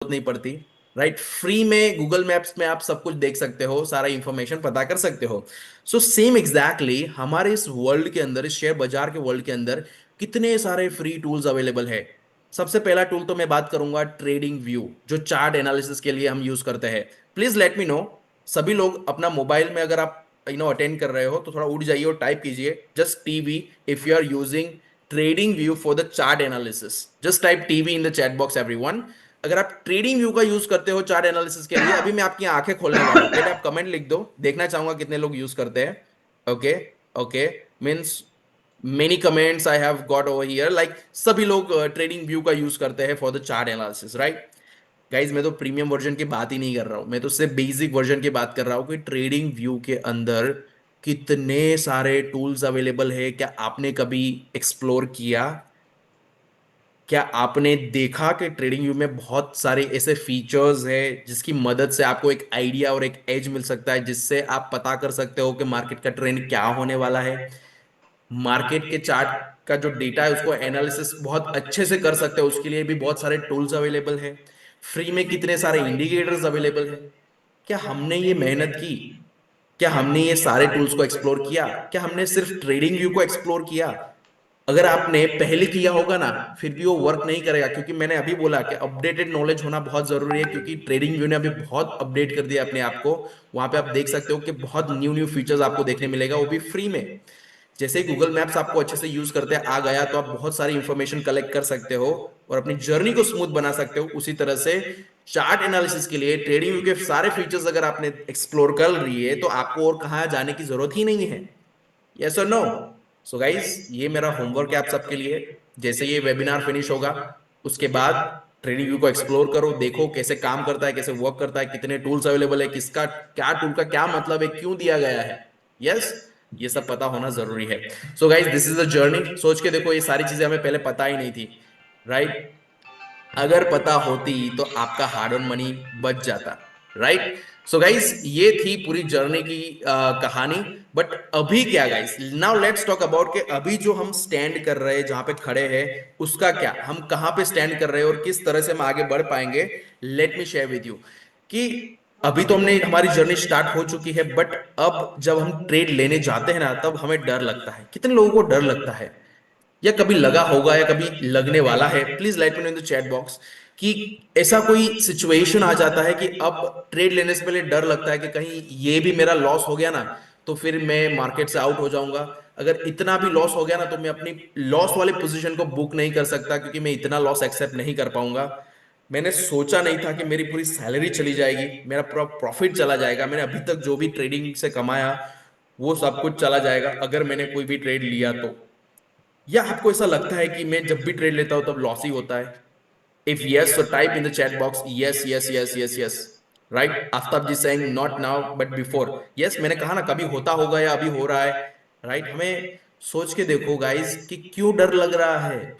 नहीं पड़ती। Right, free में गूगल मैप्स में आप सब कुछ देख सकते हो, सारा इंफॉर्मेशन पता कर सकते हो। सो सेम एग्जैक्टली हमारे इस वर्ल्ड के अंदर, इस शेयर बाजार के वर्ल्ड के अंदर कितने सारे फ्री टूल्स अवेलेबल है। सबसे पहला टूल तो मैं बात करूंगा ट्रेडिंग व्यू, जो चार्ट एनालिसिस के लिए हम यूज करते हैं। प्लीज लेट मी नो, सभी लोग अपना मोबाइल में अगर आप अटेंड कर रहे हो तो थोड़ा उठ जाइए और टाइप कीजिए just TV if you are using trading view for the chart analysis. Just type TV in the chat box everyone. अगर आप ट्रेडिंग व्यू का यूज करते हो चार्ट एनालिसिस के लिए, अभी मैं आपकी आंखें खोलने वाला हूं, पहले आप कमेंट लिख दो, देखना चाहूंगा कितने लोग यूज करते हैं। Okay, okay, means many comments I have got over here, like सभी लोग ट्रेडिंग व्यू का यूज करते हैं for the chart analysis, right. Guys मैं तो प्रीमियम वर्जन की बात ही नहीं कर रहा हूं, मैं तो सिर्फ बेसिक वर्जन की बात कर रहा हूं कि ट्रेडिंग व्यू के अंदर कितने सारे टूल्स अवेलेबल है। क्या आपने कभी एक्सप्लोर किया? क्या आपने देखा कि ट्रेडिंग व्यू में बहुत सारे ऐसे फीचर्स है जिसकी मदद से आपको एक आइडिया और एक एज मिल सकता है, जिससे आप पता कर सकते हो कि मार्केट का ट्रेंड क्या होने वाला है। मार्केट के चार्ट का जो डेटा है उसको एनालिसिस बहुत अच्छे से कर सकते हो, उसके लिए भी बहुत सारे टूल्स अवेलेबल है। फ्री में कितने सारे इंडिकेटर्स अवेलेबल है। क्या हमने ये मेहनत की? क्या हमने ये सारे टूल्स को एक्सप्लोर किया? क्या हमने सिर्फ ट्रेडिंग व्यू को एक्सप्लोर किया? अगर आपने पहले किया होगा ना, फिर भी वो वर्क नहीं करेगा, क्योंकि मैंने अभी बोला कि अपडेटेड नॉलेज होना बहुत जरूरी है, क्योंकि ट्रेडिंग व्यू ने अभी बहुत अपडेट कर दिया अपने आप को। वहां पे आप देख सकते हो कि बहुत न्यू न्यू फीचर्स आपको देखने मिलेगा, वो भी फ्री में। जैसे ही गूगल मैप्स आपको अच्छे से यूज करते आ गया तो आप बहुत सारी इंफॉर्मेशन कलेक्ट कर सकते हो और अपनी जर्नी को स्मूथ बना सकते हो। उसी तरह से चार्ट एनालिसिस के लिए ट्रेडिंग व्यू के सारे फीचर्स अगर आपने एक्सप्लोर कर लिए तो आपको और कहाँ जाने की जरूरत ही नहीं है। यस और नो? सो गाइज, ये मेरा होमवर्क है आप सबके लिए। जैसे ये वेबिनार फिनिश होगा उसके बाद ट्रेडिंग व्यू को एक्सप्लोर करो, देखो कैसे काम करता है, कैसे वर्क करता है, कितने टूल्स अवेलेबल है, किसका क्या टूल का क्या मतलब है, क्यों दिया गया है। यस, ये सब पता होना जरूरी है। So guys, this is the journey. सोच के देखो, ये सारी चीजें हमें पहले पता ही नहीं थी, राइट। अगर पता होती तो आपका हार्ड अर्न मनी बच जाता, राइट। सो गाइस, ये थी पूरी जर्नी की कहानी। बट अभी क्या guys, now let's talk about के अभी जो हम स्टैंड कर रहे हैं, जहां पे खड़े हैं, उसका क्या, हम कहां पे स्टैंड कर रहे हैं और किस तरह से हम आगे बढ़ पाएंगे। Let me share with you कि अभी तो हमने हमारी जर्नी स्टार्ट हो चुकी है, बट अब जब हम ट्रेड लेने जाते हैं ना, तब हमें डर लगता है। कितने लोगों को डर लगता है, या कभी लगा होगा या कभी लगने वाला है? Please let me know in the chat box कि ऐसा कोई सिचुएशन आ जाता है कि अब ट्रेड लेने से पहले डर लगता है कि कहीं ये भी मेरा लॉस हो गया ना तो फिर मैं मार्केट से आउट हो जाऊंगा। अगर इतना भी लॉस हो गया ना तो मैं अपनी लॉस वाले पोजीशन को बुक नहीं कर सकता, क्योंकि मैं इतना लॉस एक्सेप्ट नहीं कर पाऊंगा। मैंने सोचा नहीं था कि मेरी पूरी सैलरी चली जाएगी, मेरा पूरा प्रॉफिट चला जाएगा, मैंने अभी तक जो भी ट्रेडिंग से कमाया वो सब कुछ चला जाएगा अगर मैंने कोई भी ट्रेड लिया तो। या आपको ऐसा लगता है कि मैं जब भी ट्रेड लेता हूं तब लॉस ही होता है? If yes, so type in the chat box yes yes yes yes yes. Right, Aftab ji saying not now but before. Yes, मैंने कहा ना, कभी होता होगा या अभी हो रहा है। राइट, हमें सोच के देखो गाइस कि क्यों डर लग रहा है।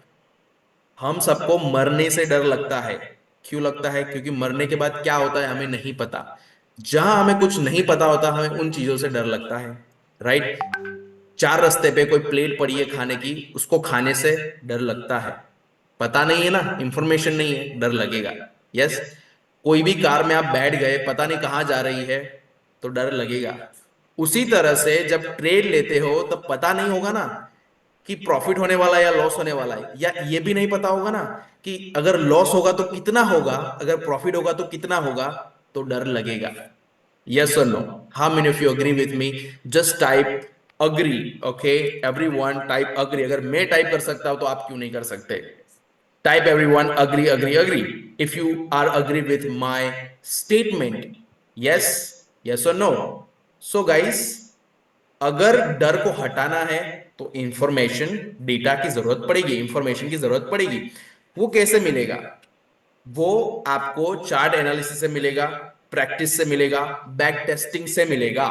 हम सबको मरने से डर लगता है। क्यों लगता है? क्योंकि मरने के बाद क्या होता है हमें नहीं पता। जहां हमें कुछ नहीं पता होता हमें उन चीजों से डर लगता है, राइट। चार रास्ते पे कोई प्लेट पड़ी है खाने की, उसको खाने से डर लगता है। पता नहीं है ना, इंफॉर्मेशन नहीं है, डर लगेगा। यस, कोई भी कार में आप बैठ गए, पता नहीं कहां जा रही है, तो डर लगेगा। उसी तरह से जब ट्रेड लेते हो तब पता नहीं होगा ना कि प्रॉफिट होने वाला है या लॉस होने वाला है, या ये भी नहीं पता होगा ना कि अगर लॉस होगा तो कितना होगा, अगर प्रॉफिट होगा तो कितना होगा, तो डर लगेगा। Yes or no? How many of you agree with me? Just type agree. Okay, everyone type agree. अगर मैं टाइप कर सकता हूं तो आप क्यों नहीं कर सकते? Type everyone agree agree agree. If you are agree with my statement, yes, yes or no? So guys, अगर डर को हटाना है तो इंफॉर्मेशन, डेटा की जरूरत पड़ेगी, इंफॉर्मेशन की जरूरत पड़ेगी। वो कैसे मिलेगा? वो आपको चार्ट एनालिसिस से मिलेगा, प्रैक्टिस से मिलेगा, बैक टेस्टिंग से मिलेगा,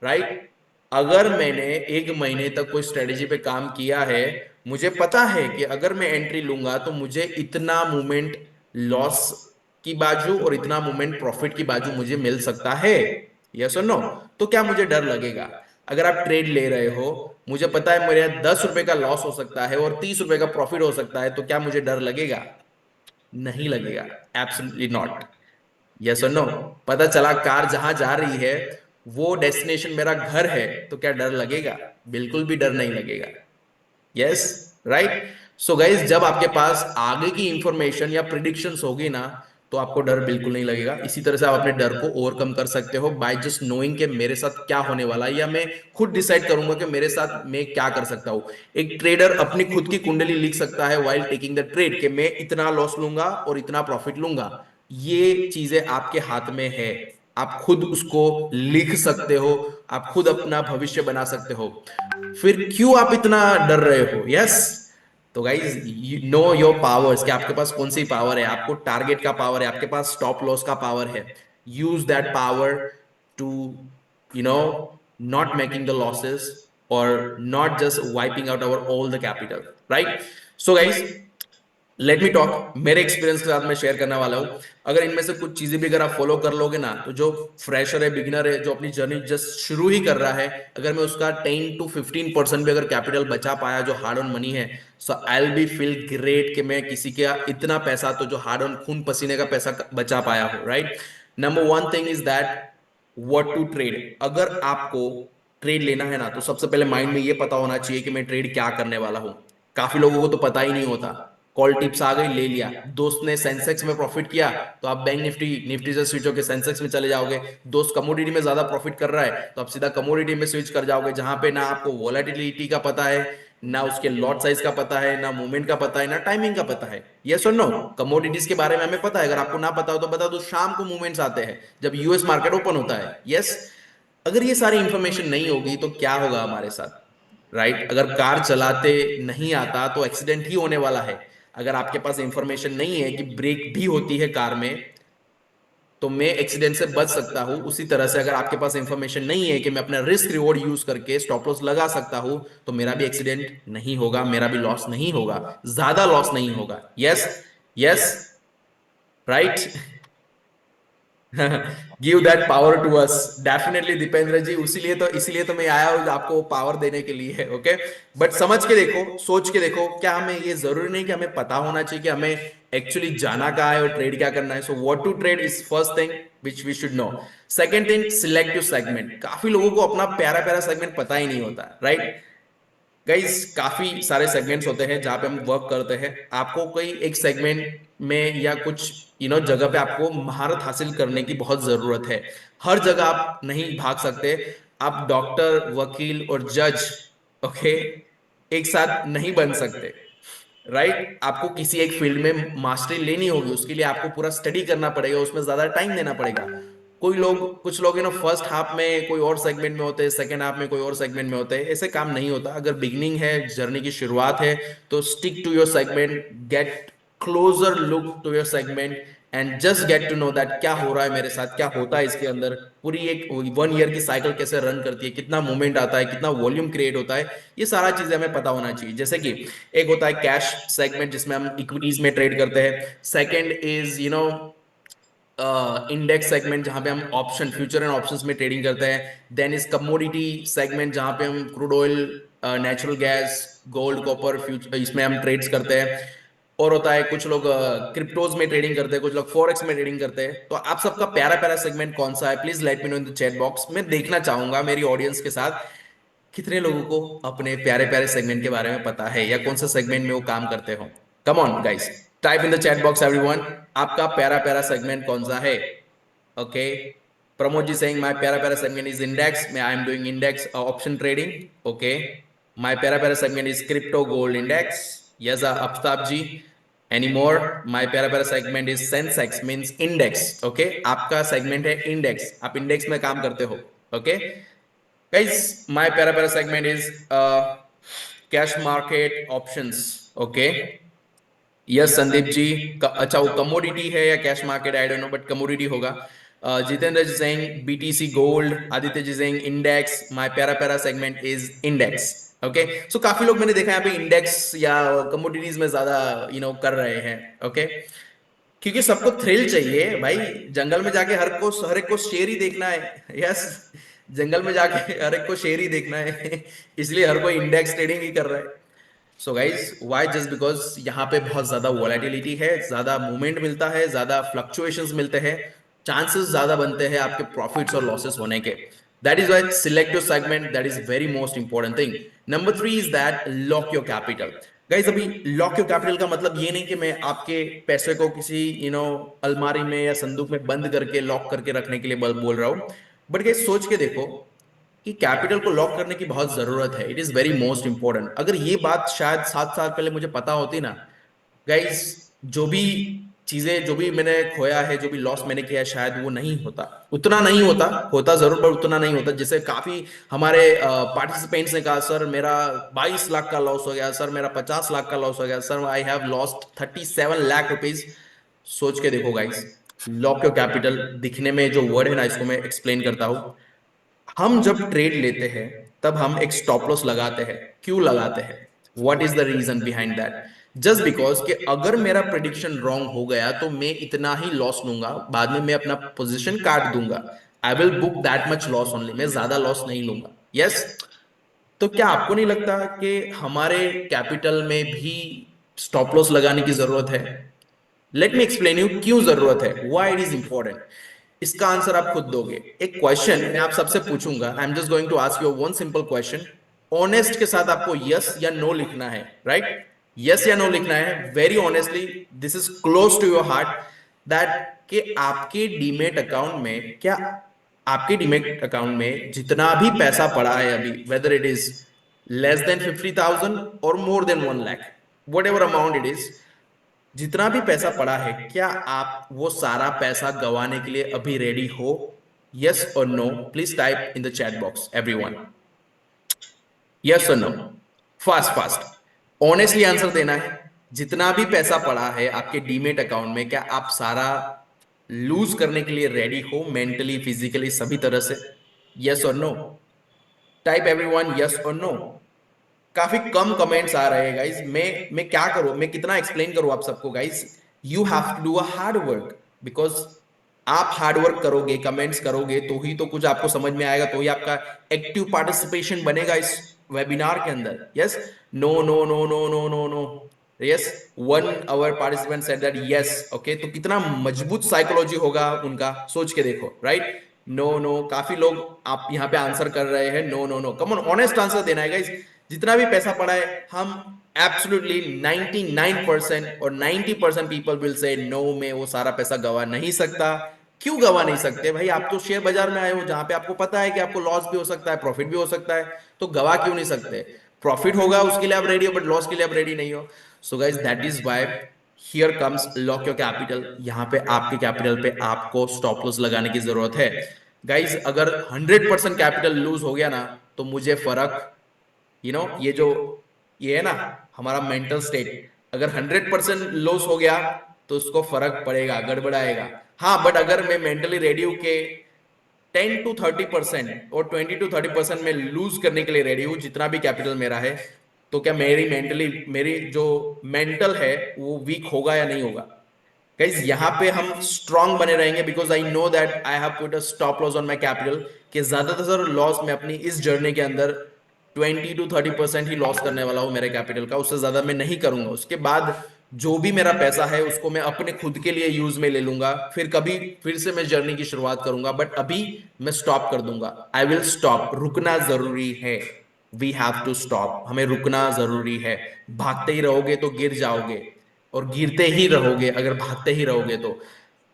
राइट। अगर मैंने एक महीने तक कोई स्ट्रेटेजी पे काम किया है, मुझे पता है कि अगर मैं एंट्री लूंगा तो मुझे इतना मूवमेंट लॉस की बाजू और इतना मूवमेंट प्रॉफिट की बाजू मुझे मिल सकता है। यस और नो? तो क्या मुझे डर लगेगा? अगर आप ट्रेड ले रहे हो, मुझे पता है मेरे 10 रुपए का लॉस हो सकता है और 30 रुपए का प्रॉफिट हो सकता है, तो क्या मुझे डर लगेगा? नहीं लगेगा, एब्सोल्युटली नॉट। यस और नो? पता चला कार जहां जा रही है वो डेस्टिनेशन मेरा घर है, तो क्या डर लगेगा? बिल्कुल भी डर नहीं लगेगा। Yes, right. सो गाइज, जब आपके पास आगे की इंफॉर्मेशन या प्रिडिक्शंस होगी ना, तो आपको डर बिल्कुल नहीं लगेगा। इसी तरह से आप अपने डर को ओवरकम कर सकते हो बाय जस्ट नोइंग कि मेरे साथ क्या होने वाला है, या मैं खुद डिसाइड करूंगा कि मेरे साथ मैं क्या कर सकता हूं। एक ट्रेडर अपनी खुद की कुंडली लिख सकता है वाइल टेकिंग द ट्रेड, कि मैं इतना लॉस लूंगा और इतना प्रॉफिट लूंगा। ये चीजें आपके हाथ में है, आप खुद उसको लिख सकते हो, आप खुद अपना भविष्य बना सकते हो। फिर क्यों आप इतना डर रहे हो? यस। तो गाइज, नो योर पावर्स, कि आपके पास कौन सी पावर है। आपको टारगेट का पावर है, आपके पास स्टॉप लॉस का पावर है। Use that power to, you know not making the losses, और not just wiping out our all the capital, right? So guys, let me talk, मेरे एक्सपीरियंस के साथ मैं शेयर करने वाला हूं। अगर इनमें से कुछ चीजें भी अगर आप फॉलो कर लोगे ना, तो जो फ्रेशर है, बिगिनर है, जो अपनी जर्नी जस्ट शुरू ही कर रहा है, अगर मैं उसका 10 to 15% भी अगर कैपिटल बचा पाया, जो हार्ड ऑन मनी है, so I will be feel great कि मैं किसी का इतना पैसा, तो जो हार्ड ऑन खून पसीने का पैसा बचा पाया हूं, right? Number one thing is that what to trade. अगर आपको ट्रेड लेना है ना, तो सबसे पहले माइंड में ये पता होना चाहिए कि मैं ट्रेड क्या करने वाला हूं। काफी लोगों को तो पता ही नहीं होता। कॉल टिप्स आ गई, ले लिया। दोस्त ने सेंसेक्स में प्रॉफिट किया, तो आप बैंक निफ्टी निफ्टी से स्विच होकर सेंसेक्स में चले जाओगे। दोस्त कमोडिटी में ज्यादा प्रॉफिट कर रहा है, तो आप सीधा कमोडिटी में स्विच कर जाओगे, जहां पे ना आपको वोलेटिलिटी का पता है, ना उसके लॉट साइज का पता है, ना मूवमेंट का पता है, ना टाइमिंग का पता है। यस और नो? कमोडिटीज के बारे में हमें पता है, अगर आपको ना पता हो तो बता दो, शाम को मूवमेंट्स आते हैं जब यूएस मार्केट ओपन होता है। यस। अगर ये सारी इंफॉर्मेशन नहीं होगी तो क्या होगा हमारे साथ, राइट? अगर कार चलाते नहीं आता तो एक्सीडेंट ही होने वाला है। अगर आपके पास इंफॉर्मेशन नहीं है कि ब्रेक भी होती है कार में, तो मैं एक्सीडेंट से बच सकता हूं। उसी तरह से अगर आपके पास इंफॉर्मेशन नहीं है कि मैं अपना रिस्क रिवॉर्ड यूज करके स्टॉप लॉस लगा सकता हूं, तो मेरा भी एक्सीडेंट नहीं होगा, मेरा भी लॉस नहीं होगा, ज्यादा लॉस नहीं होगा। Yes. Yes, right. Give that power to us, definitely Dipendra ji. इसीलिए तो मैं आया हूँ आपको पावर देने के लिए। ओके, बट समझ के देखो, सोच के देखो, क्या हमें ये जरूरी नहीं कि हमें पता होना चाहिए कि हमें एक्चुअली जाना कहाँ है और ट्रेड क्या करना है। So what to trade is first thing which we should know. Second thing, selective segment. काफी लोगों को अपना प्यारा प्यारा सेगमेंट पता ही नहीं होता, राइट? गाइस, काफी सारे सेगमेंट्स होते हैं जहां पे हम वर्क करते हैं। आपको कोई एक सेगमेंट में या कुछ जगह पे आपको महारत हासिल करने की बहुत जरूरत है। हर जगह आप नहीं भाग सकते। आप डॉक्टर, वकील और जज, ओके, एक साथ नहीं बन सकते, राइट? आपको किसी एक फील्ड में मास्टरी लेनी होगी, उसके लिए आपको पूरा स्टडी करना पड़ेगा, उसमें ज्यादा टाइम देना पड़ेगा। कुछ लोग फर्स्ट हाफ में कोई और सेगमेंट में होते हैं, सेकंड हाफ में कोई और सेगमेंट में होते हैं। ऐसे काम नहीं होता। अगर बिगनिंग है, जर्नी की शुरुआत है, तो stick to your segment, get closer look to your segment, and just get to know that क्या हो रहा है मेरे साथ, क्या होता है इसके अंदर। पूरी एक 1 ईयर की साइकिल कैसे रन करती है, कितना मूवमेंट आता है, कितना वॉल्यूम क्रिएट होता है, ये सारा चीजें हमें पता होना चाहिए। जैसे कि एक होता है कैश सेगमेंट, जिसमें हम इक्विटीज में ट्रेड करते हैं। सेकंड इज इंडेक्स सेगमेंट, जहां पे हम ऑप्शन, फ्यूचर एंड ऑप्शंस में ट्रेडिंग करते हैं। देन इज कमोडिटी सेगमेंट, जहां पे हम crude oil, natural gas, gold, copper, future, इसमें हम ट्रेड्स करते हैं। और होता है कुछ लोग क्रिप्टोज में ट्रेडिंग करते हैं, कुछ लोग फॉरेक्स में ट्रेडिंग करते हैं। तो आप सबका प्यारा प्यारा सेगमेंट कौन सा है? Please let me know in the chat box. मैं देखना चाहूंगा मेरी ऑडियंस के साथ कितने लोगों को अपने प्यारे प्यारे सेगमेंट के बारे में पता है, या कौन सा सेगमेंट में वो काम करते हो। Come on guys, type in the chat box everyone, आपका प्यारा प्यारा सेगमेंट कौन सा है? Okay, Pramod ji saying my प्यारा प्यारा सेगमेंट इज इंडेक्स, मैं I am doing index option trading. Okay, my प्यारा प्यारा segment is crypto gold index. Yes Aftab ji, any more? My प्यारा प्यारा segment is Sensex, means index. Okay, आपका सेगमेंट है इंडेक्स, आप इंडेक्स में काम करते हो। Okay guys, my para segment is cash market options. Okay. Yes Sandeep ji, अच्छा वो कमोडिटी है या cash market, I don't know, but commodity होगा। Jitendra ji saying BTC gold, Aditya ji saying index. My प्यारा प्यारा segment is index. Okay, so काफी लोग मैंने देखा यहाँ पे इंडेक्स या कमोडिटीज में ज्यादा कर रहे हैं। ओके, क्योंकि सबको थ्रिल चाहिए भाई। जंगल में जाके हर एक को शेर ही देखना है। यस, जंगल में जाके हर एक को शेर ही देखना है। इसलिए हर कोई इंडेक्स ट्रेडिंग ही कर रहा है। So guys why, just because यहाँ पे बहुत ज्यादा वॉलेटिलिटी है, ज्यादा मूवमेंट मिलता है, ज्यादा फ्लक्चुएशंस मिलते हैं, चांसेस ज्यादा बनते हैं आपके प्रॉफिट्स और लॉसेस होने के। That is why select your segment, that is very most important thing. Number 3 is that lock your capital. Guys अभी लॉक योर कैपिटल का मतलब ये नहीं कि मैं आपके पैसे को किसी अलमारी में या संदूक में बंद करके लॉक करके रखने के लिए बोल रहा हूँ। बट गाइज सोच के देखो कि कैपिटल को लॉक करने की बहुत जरूरत है, it is very most important. अगर ये बात शायद 7 साल पहले मुझे पता होती ना गाइस, जो भी चीजें, जो भी मैंने खोया है, जो भी लॉस मैंने किया है, शायद वो नहीं होता, उतना नहीं होता, होता जरूर पर उतना नहीं होता। जैसे काफी हमारे पार्टिसिपेंट्स ने कहा, सर मेरा 22 लाख का लॉस हो गया, सर मेरा 50 लाख का लॉस हो गया, sir I have lost 37 lakh rupees. सोच के देखो गाइस, लॉक योर कैपिटल दिखने में जो वर्ड है ना, इसको मैं एक्सप्लेन करता हूं। हम जब ट्रेड लेते हैं तब हम एक स्टॉप लॉस लगाते हैं। क्यों लगाते हैं? What is the reason behind that? Just because कि अगर मेरा प्रिडिक्शन रॉन्ग हो गया तो मैं इतना ही लॉस लूंगा, बाद में मैं अपना पोजीशन काट दूंगा। I will book that much loss only, मैं ज्यादा लॉस नहीं लूंगा। Yes yes? तो क्या आपको नहीं लगता कि हमारे कैपिटल में भी स्टॉप लॉस लगाने की जरूरत है? लेट मी एक्सप्लेन यू क्यों जरूरत है, व्हाई इट इज इंपॉर्टेंट। इसका आंसर आप खुद दोगे। एक क्वेश्चन मैं आप सबसे पूछूंगा, I am just going to ask you one simple question. Honest के साथ आपको यस या नो लिखना है, राइट? यस या नो लिखना है, very honestly, this is close to your heart. That कि आपके डीमेट अकाउंट में क्या, आपके डीमेट अकाउंट में जितना भी पैसा पड़ा है अभी, whether it is less then 50,000 और more than 1 lakh, what ever amount it is, जितना भी पैसा पड़ा है, क्या आप वो सारा पैसा गंवाने के लिए अभी रेडी हो? यस और no, please type in the chat box everyone. Yes और no, fast fast, honestly answer देना है। जितना भी पैसा पड़ा है आपके डीमेट अकाउंट में, क्या आप सारा लूज करने के लिए रेडी हो, मेंटली, फिजिकली, सभी तरह से? यस और नो, टाइप एवरीवन यस और नो। काफी कम कमेंट्स आ रहे हैं गाइस। मैं क्या करूं, मैं कितना एक्सप्लेन करूं आप सबको guys? You have to do a hard work, because आप हार्ड वर्क करोगे, कमेंट्स करोगे, तो ही तो कुछ आपको समझ में आएगा, तो ही आपका एक्टिव पार्टिसिपेशन बनेगा इस वेबिनार के अंदर। Yes, no no no no no no no, yes, one hour participant said that yes. Okay, तो कितना मजबूत साइकोलॉजी होगा उनका, सोच के देखो, राइट? नो नो, काफी लोग आप यहाँ पे आंसर कर रहे हैं no no no. Come on, honest answer देना है गाइस। जितना भी पैसा पड़ा है, हम एब्सोल्युटली 99% और 90% पीपल विल से नो, में वो सारा पैसा गवा नहीं सकता। क्यों गवा नहीं सकते भाई? आप तो शेयर बाजार में आए हो जहां पे आपको पता है कि आपको लॉस भी हो सकता है, प्रॉफिट भी हो सकता है, तो गवा क्यों नहीं सकते? प्रॉफिट होगा उसके लिए आप रेडी हो, बट लॉस के लिए आप रेडी नहीं हो। So guys that is why here comes lock your capital. यहाँ पे आपके कैपिटल पे आपको स्टॉप लॉस लगाने की जरूरत है। गाइज अगर 100% कैपिटल लूज हो गया ना, तो मुझे फर्क, ये जो ये है ना हमारा मेंटल स्टेट, अगर 100% लॉस हो गया तो उसको फर्क पड़ेगा, गड़बड़ाएगा। हाँ, बट अगर मैं मेंटली रेडी हूं कि 10 to 30% और 20 to 30% में लूज करने के लिए रेडी हूं, जितना भी कैपिटल मेरा है, तो क्या मेरी जो मेंटल है वो वीक होगा या नहीं होगा? गाइज यहाँ पे हम स्ट्रांग बने रहेंगे, because I know that I have put a stop loss on my capital, कि ज्यादातर लॉस मैं अपनी इस जर्नी के अंदर 20 to 30% ही लॉस करने वाला हूं मेरे कैपिटल का, उससे ज्यादा मैं नहीं करूंगा। उसके बाद जो भी मेरा पैसा है उसको मैं अपने खुद के लिए यूज में ले लूंगा, फिर कभी फिर से मैं जर्नी की शुरुआत करूंगा, बट अभी मैं स्टॉप कर दूंगा। आई विल स्टॉप, रुकना जरूरी है। वी हैव टू स्टॉप, हमें रुकना जरूरी है। भागते ही रहोगे तो गिर जाओगे, और गिरते ही रहोगे अगर भागते ही रहोगे तो।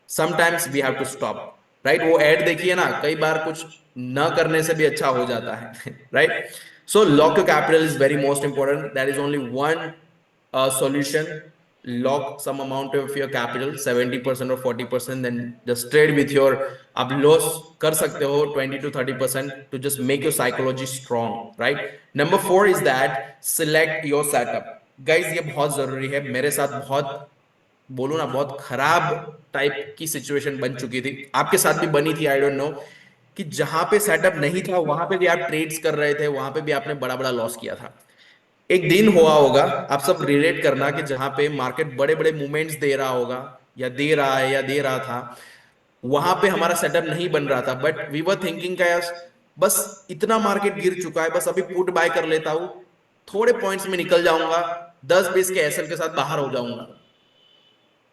Sometimes we have to stop, right? वो एड देखिए ना, कई बार कुछ न करने से भी अच्छा हो जाता है, right? So lock your capital is very most important, that is only one solution. Lock some amount of your capital, 70% or 40%, then just trade with your, आप लॉस कर सकते हो 20 to 30% to just make your psychology strong, right? Number 4 is that select your setup. Guys ये बहुत जरूरी है। मेरे साथ बहुत, बोलूं ना, बहुत खराब टाइप की सिचुएशन बन चुकी थी, आपके साथ भी बनी थी, आई डोंट नो, कि जहां पे सेटअप नहीं था वहां पे भी आप ट्रेड्स कर रहे थे, वहां पे भी आपने बड़ा बड़ा लॉस किया था। एक दिन हुआ होगा, आप सब रिलेट करना, कि जहां पे मार्केट बड़े बड़े मूवमेंट्स दे रहा होगा, या दे रहा है, या दे रहा था, वहां पे हमारा सेटअप नहीं बन रहा था, बट वी वर थिंकिंग का यार बस इतना मार्केट गिर चुका है, बस अभी पुट बाय कर लेता हूं, थोड़े पॉइंट्स में निकल जाऊंगा, 10-20 के एसएल के साथ बाहर हो जाऊंगा।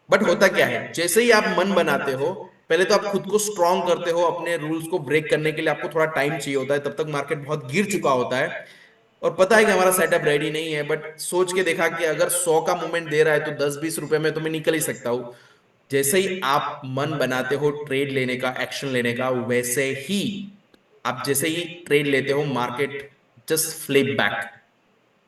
बट होता क्या है, जैसे ही आप मन बनाते हो, पहले तो आप खुद को स्ट्रांग करते हो, अपने रूल्स को ब्रेक करने के लिए आपको थोड़ा टाइम चाहिए होता है, तब तक मार्केट बहुत गिर चुका होता है, और पता है कि हमारा सेटअप रेडी नहीं है, बट सोच के देखा कि अगर 100 का मूवमेंट दे रहा है तो 10-20 रुपए में तो मैं निकल ही सकता हूँ। जैसे ही आप मन बनाते हो ट्रेड लेने का, एक्शन लेने का, वैसे ही आप जैसे ही ट्रेड लेते हो, market just flip back,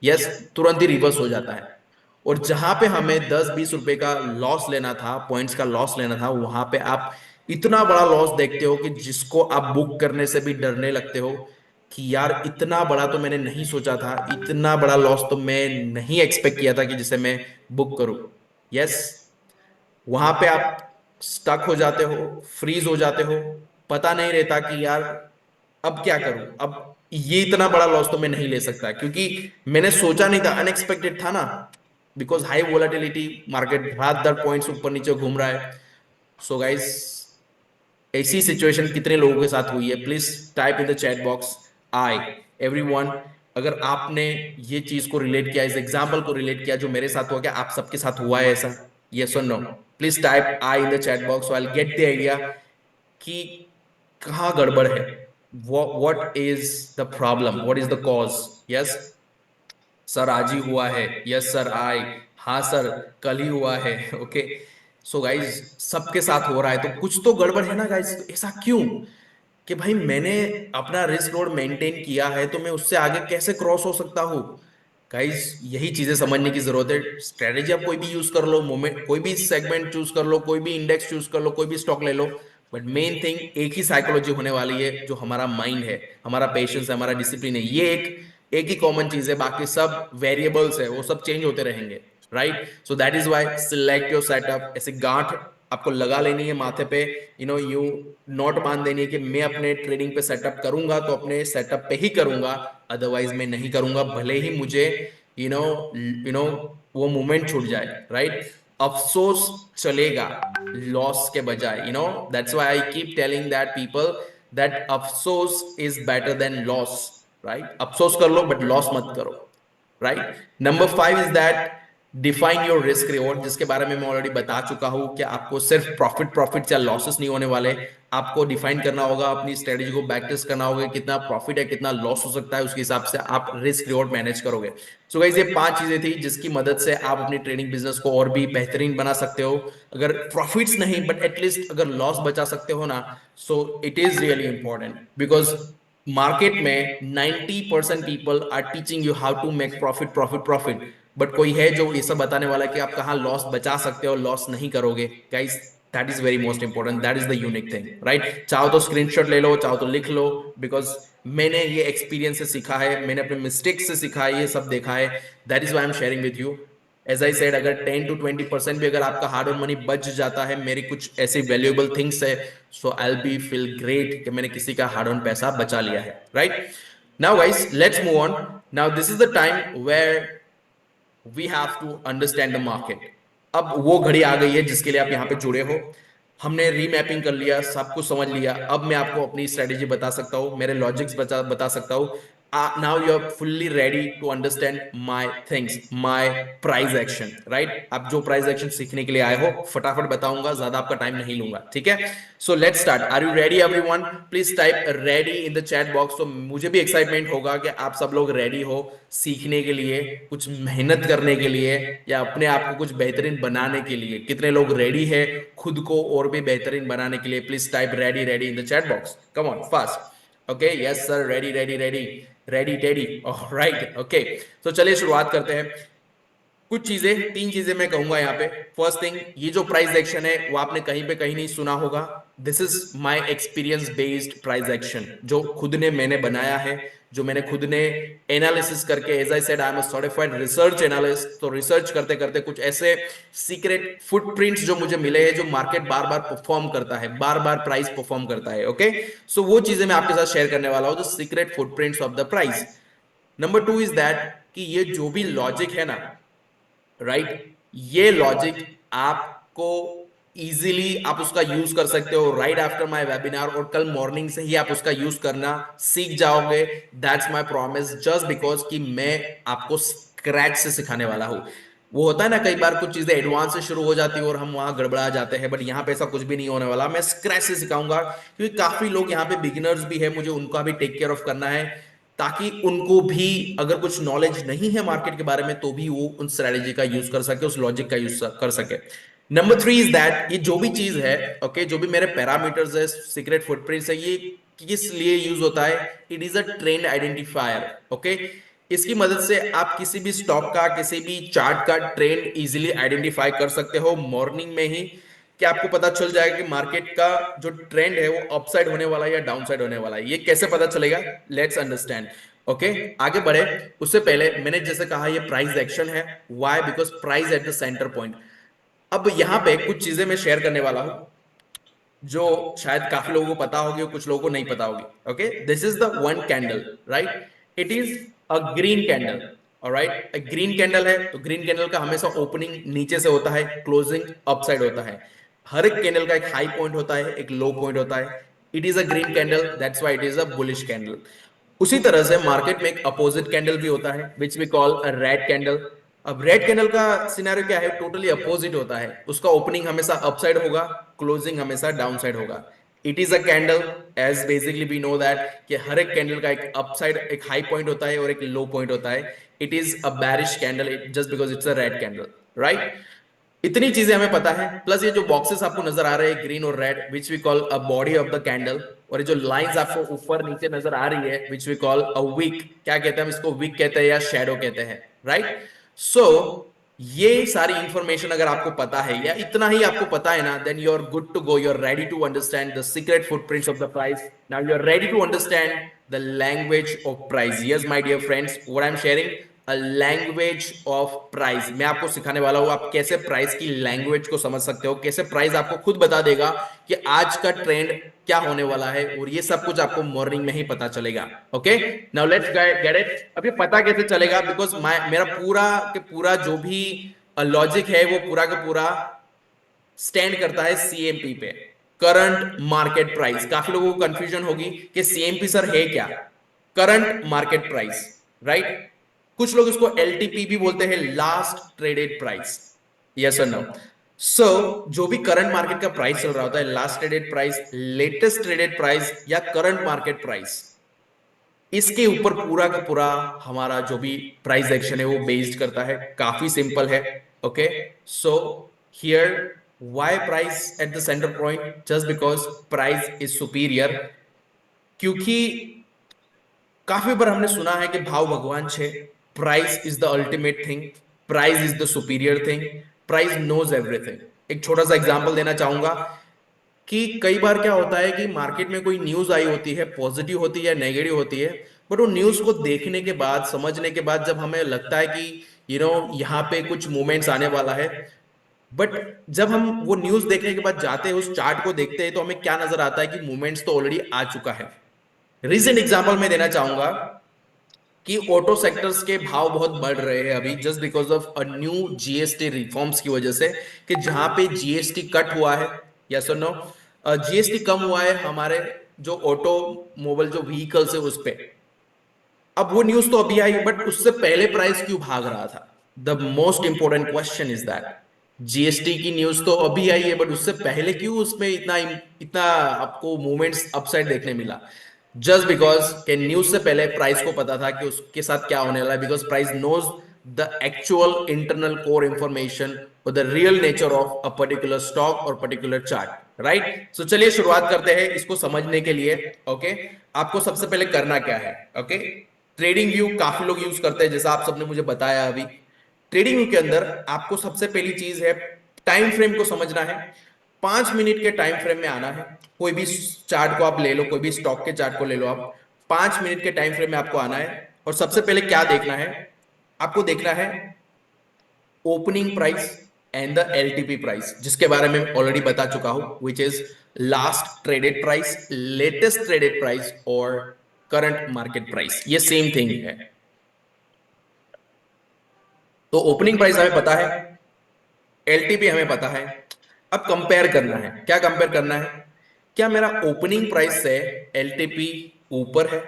yes, तुरंत ही रिवर्स हो जाता है। और जहां पे हमें 10-20 रुपए का लॉस लेना था, पॉइंट्स का लॉस लेना था, वहां पे आप इतना बड़ा लॉस देखते हो कि जिसको आप बुक करने से भी डरने लगते हो कि यार इतना बड़ा तो मैंने नहीं सोचा था, इतना बड़ा लॉस तो मैं नहीं एक्सपेक्ट किया था कि जिसे मैं बुक करूं। यस, वहां पे आप स्टक हो जाते हो, फ्रीज हो जाते हो, पता नहीं रहता कि यार अब क्या करूं, अब ये इतना बड़ा लॉस तो मैं नहीं ले सकता, क्योंकि मैंने सोचा नहीं था, अनएक्सपेक्टेड था ना, बिकॉज हाई वोलाटिलिटी, मार्केट रात दर पॉइंट्स ऊपर नीचे घूम रहा है। सो गाइस, ऐसी सिचुएशन कितने लोगों के साथ हुई है, please type in the chat box I, everyone. अगर आपने ये चीज को रिलेट किया, इस एग्जाम्पल को रिलेट किया जो मेरे साथ हुआ, क्या आप सबके साथ हुआ है ऐसा? यस और no? Please type I in the chat box, so I will get the idea कि कहाँ गड़बड़ है, what is the problem, what is the cause. Yes sir, आज ही हुआ है, यस सर आई, हाँ सर कल ही हुआ है, ओके। सो गाइज, सबके साथ हो रहा है तो कुछ तो गड़बड़ है ना गाइज, ऐसा क्यों? कि भाई मैंने अपना रिस्क रोड मेंटेन किया है, तो मैं उससे आगे कैसे क्रॉस हो सकता हूँ? गाइस, यही चीजें समझने की जरूरत है। स्ट्रेटेजी आप कोई भी यूज कर लो, मोमेंट कोई भी सेगमेंट चूज कर लो, कोई भी इंडेक्स चूज कर लो, कोई भी स्टॉक ले लो, बट मेन थिंग एक ही साइकोलॉजी होने वाली है, जो हमारा माइंड है, हमारा पेशेंस है, हमारा डिसिप्लिन है, ये एक एक ही कॉमन चीज है, बाकी सब वेरिएबल्स है, वो सब चेंज होते रहेंगे, right? So that is why select your setup, ऐसे गांठ आपको लगा लेनी है माथे पे, यू नोट बांध देनी है कि मैं अपने ट्रेडिंग पे सेटअप करूंगा तो अपने सेटअप पे ही करूंगा, अदरवाइज मैं नहीं करूंगा, भले ही मुझे यू नो यू नो वो मूवमेंट छूट जाए, राइट? अफसोस चलेगा लॉस के बजाय, that's why I keep telling that people that अफसोस is better than loss, right? अफसोस कर लो बट लॉस मत करो, right? Number 5 is that define your risk reward, जिसके बारे में मैं ऑलरेडी बता चुका हूं कि आपको सिर्फ प्रॉफिट प्रॉफिट या लॉसेस नहीं होने वाले, आपको डिफाइन करना होगा, अपनी स्ट्रेटेजी को बैक टेस्ट करना होगा, कितना प्रॉफिट है, कितना लॉस हो सकता है, उसके हिसाब से आप रिस्क रिवॉर्ड मैनेज करोगे। सो गाइस, ये 5 चीजें थी जिसकी मदद से आप अपनी ट्रेडिंग बिजनेस को और भी बेहतरीन बना सकते हो। अगर प्रॉफिट्स नहीं, बट एटलीस्ट अगर लॉस बचा सकते हो ना, so it is really important, because market में 90% people are teaching you how to make profit profit profit, but कोई है जो ये सब बताने वाला है कि आप कहाँ लॉस बचा सकते हो, लॉस नहीं करोगे। Guys, that is very most important, that is the unique thing, right? चाहो तो स्क्रीनशॉट ले लो, चाहो तो लिख लो, बिकॉज मैंने ये एक्सपीरियंस से सीखा है, मैंने अपने मिस्टेक्स से सीखा है, ये सब देखा है, that is why am sharing with you. As I said, अगर 10 to 20% भी अगर आपका हार्ड अर्न मनी बच जाता है, मेरी कुछ ऐसी वैल्यूएबल थिंग्स है, सो आई बी फील ग्रेट कि मैंने किसी का हार्ड अर्न पैसा बचा लिया है, right? Now guys, let's move on. Now this is the time where we have to understand the market. अब वो घड़ी आ गई है जिसके लिए आप यहाँ पे जुड़े हो। हमने रीमैपिंग कर लिया, सब कुछ समझ लिया, अब मैं आपको अपनी स्ट्रेटेजी बता सकता हूँ, मेरे लॉजिक्स बता सकता हूँ। Now you are fully ready to understand my things, my price action, right? आप जो प्राइस एक्शन सीखने के लिए आए हो, फटाफट बताऊंगा, ज्यादा आपका टाइम नहीं लूंगा, ठीक है? So let's start. Are you ready everyone? Please type ready in the chat box, तो मुझे भी एक्साइटमेंट होगा कि आप सब लोग रेडी हो सीखने के लिए, कुछ मेहनत करने के लिए, या अपने आप को कुछ बेहतरीन बनाने के लिए। कितने लोग रेडी है खुद को और भी बेहतरीन बनाने के लिए? Please type ready ready in the chat box, come on fast. Okay, yes sir, ready ready ready ready teddy, right, okay. तो चलिए शुरुआत करते हैं। कुछ चीजें, 3 चीजें मैं कहूंगा यहाँ पे। फर्स्ट थिंग, ये जो प्राइस एक्शन है वो आपने कहीं पे कहीं नहीं सुना होगा। This is my experience based price action, जो खुद ने मैंने बनाया है, जो मैंने खुद ने एनालिसिस करके, as I said I am a certified research analyst, तो रिसर्च करते करते कुछ ऐसे सीक्रेट फुटप्रिंट्स जो मुझे मिले हैं, जो मार्केट बार बार परफॉर्म करता है, बार बार प्राइस परफॉर्म करता है, ओके। सो वो चीजें मैं आपके साथ शेयर करने वाला हूँ, जो secret footprints of the price. Number 2 is that कि ये जो भी लॉजिक है ना, राइट, ये लॉजिक आपको इजीली आप उसका यूज कर सकते हो राइट आफ्टर माय वेबिनार, और कल मॉर्निंग से ही आप उसका यूज करना सीख जाओगे। That's my promise, just because कि मैं आपको स्क्रैच से सिखाने वाला हूँ। वो होता है ना, कई बार कुछ चीजें एडवांस से शुरू हो जाती है और हम वहां गड़बड़ा जाते हैं, बट यहाँ पे ऐसा कुछ भी नहीं होने वाला। मैं स्क्रैच से सिखाऊंगा, क्योंकि काफी लोग यहाँ पे बिगिनर्स भी है, मुझे उनका भी टेक केयर ऑफ करना है, ताकि उनको भी अगर कुछ नॉलेज नहीं है मार्केट के बारे में तो भी वो उन स्ट्रेटेजी का यूज कर सके, उस लॉजिक का यूज कर सके। नंबर 3 इज दैट, ये जो भी चीज है, ओके, जो भी मेरे पैरामीटर्स है, सीक्रेट फुटप्रिंट्स है, ये किस लिए यूज होता है? It is a trend identifier. Okay, इसकी मदद से आप किसी भी स्टॉक का, किसी भी चार्ट का ट्रेंड इजीली आइडेंटिफाई कर सकते हो मॉर्निंग में ही, कि आपको पता चल जाएगा कि मार्केट का जो ट्रेंड है वो अपसाइड होने वाला है या डाउनसाइड होने वाला है। ये कैसे पता चलेगा? Let's understand. ओके, आगे बढ़े उससे पहले मैंने जैसे कहा ये प्राइस एक्शन है। Why? Because price at the centre point. अब यहां पे कुछ चीजें मैं शेयर करने वाला हूं जो शायद काफी लोगों को पता होगी और कुछ लोगों को नहीं पता होगी। Okay, this is the one candle, right? It is a green candle. Alright, green candle है तो ग्रीन कैंडल का हमेशा ओपनिंग नीचे से होता है, क्लोजिंग अपसाइड होता है। हर एक कैंडल का एक हाई पॉइंट होता है, एक लो पॉइंट होता है। It is a green candle, that's why it is a bullish candle. उसी तरह से मार्केट में एक अपोजिट कैंडल भी होता है, which we call a red candle. अब रेड कैंडल का सिनेरियो क्या है? टोटली अपोजिट होता है, उसका ओपनिंग हमेशा अपसाइड होगा, क्लोजिंग हमेशा डाउनसाइड होगा। It is a candle, as basically we know that कि हर एक कैंडल का एक अपसाइड, एक हाई पॉइंट होता है और एक लो पॉइंट होता है। It is a bearish candle just because it's a red candle, right? इतनी चीजें हमें पता है, प्लस ये जो बॉक्सेस आपको नजर आ रहे हैं ग्रीन और red, which we call a body of the candle, और ये जो लाइंस आपको ऊपर नीचे नजर आ रही है, which we call a wick. क्या कहते हैं हम इसको? विक कहते हैं या शैडो कहते हैं, राइट? सो ये सारी इंफॉर्मेशन अगर आपको पता है या इतना ही आपको पता है ना, then you are good to go, you are ready to understand the secret footprints of the price. Now you are ready to understand the language of price. Yes my dear friends, what I am sharing, a language of price. मैं आपको सिखाने वाला हूं आप कैसे price की language को समझ सकते हो, कैसे प्राइस आपको खुद बता देगा कि आज का ट्रेंड क्या होने वाला है, और ये सब कुछ आपको मॉर्निंग में ही पता चलेगा। Okay, now let's get it. अब ये पता कैसे चलेगा? बिकॉज मेरा पूरा के पूरा जो भी लॉजिक है वो पूरा का पूरा स्टैंड करता है सीएमपी पे, करंट मार्केट प्राइस। काफी लोगों को कंफ्यूजन होगी कि सीएमपी सर है क्या? Current market price, right? कुछ लोग इसको एलटीपी भी बोलते हैं, लास्ट ट्रेडेड प्राइस। यस और नो? सो जो भी करंट मार्केट का प्राइस चल रहा होता है, last traded price, latest traded price या करंट मार्केट प्राइस, इसके ऊपर पूरा का पूरा हमारा जो भी प्राइस एक्शन है वो बेस्ड करता है। काफी सिंपल है। Okay, so here, why price at the centre point? Just because price is superior. क्योंकि काफी बार हमने सुना है कि भाव भगवान छे, price is the ultimate thing, price is the superior thing, price knows everything. एक छोटा सा एग्जांपल देना चाहूंगा कि कई बार क्या होता है कि मार्केट में कोई न्यूज आई होती है, पॉजिटिव होती है या नेगेटिव होती है, बट वो न्यूज को देखने के बाद, समझने के बाद, जब हमें लगता है कि यहाँ पे कुछ मूवमेंट्स आने वाला है, बट जब हम वो न्यूज देखने के बाद जाते हैं, उस चार्ट को देखते हैं, तो हमें क्या नजर आता है कि मूवमेंट्स तो ऑलरेडी आ चुका है। रिसेंट एग्जांपल मैं देना चाहूंगा कि ऑटो सेक्टर्स के भाव बहुत बढ़ रहे हैं अभी, just because of a new GST reforms की वजह से, कि जहां पे जीएसटी कट हुआ है। यस और नो? जीएसटी कम हुआ है हमारे जो ऑटोमोबाइल जो व्हीकल्स है उस पे। अब वो न्यूज तो अभी आई, बट उससे पहले प्राइस क्यों भाग रहा था? The most important question is that, GST की न्यूज तो अभी आई है, बट उससे पहले क्यों उसमें इतना इतना आपको मूवमेंट्स अपसाइड देखने मिला? जस्ट बिकॉज के न्यूज से पहले प्राइस को पता था कि उसके साथ क्या होने वाला है, because price knows the actual internal core information और the real nature of a particular stock और पर्टिकुलर चार्ट, राइट? सो चलिए शुरुआत करते हैं इसको समझने के लिए। ओके, आपको सबसे पहले करना क्या है? ओके, ट्रेडिंग व्यू काफी लोग यूज करते हैं, जैसा आप सबने मुझे बताया अभी। ट्रेडिंग व्यू के अंदर आपको सबसे पहली चीज है, टाइम फ्रेम को समझना है। 5 मिनट के टाइम फ्रेम में आना है। कोई भी चार्ट को आप ले लो, कोई भी स्टॉक के चार्ट को ले लो आप, 5 मिनट के टाइम फ्रेम में आपको आना है। और सबसे पहले क्या देखना है? आपको देखना है opening price and the LTP price, जिसके बारे में ऑलरेडी बता चुका हूं, which is last traded price, latest traded price और करंट मार्केट प्राइस। ये सेम थिंग है। तो ओपनिंग प्राइस हमें पता है, एलटीपी हमें पता है, अब कंपेयर करना है, क्या कंपेयर करना है? क्या मेरा ओपनिंग प्राइस से एलटीपी ऊपर है?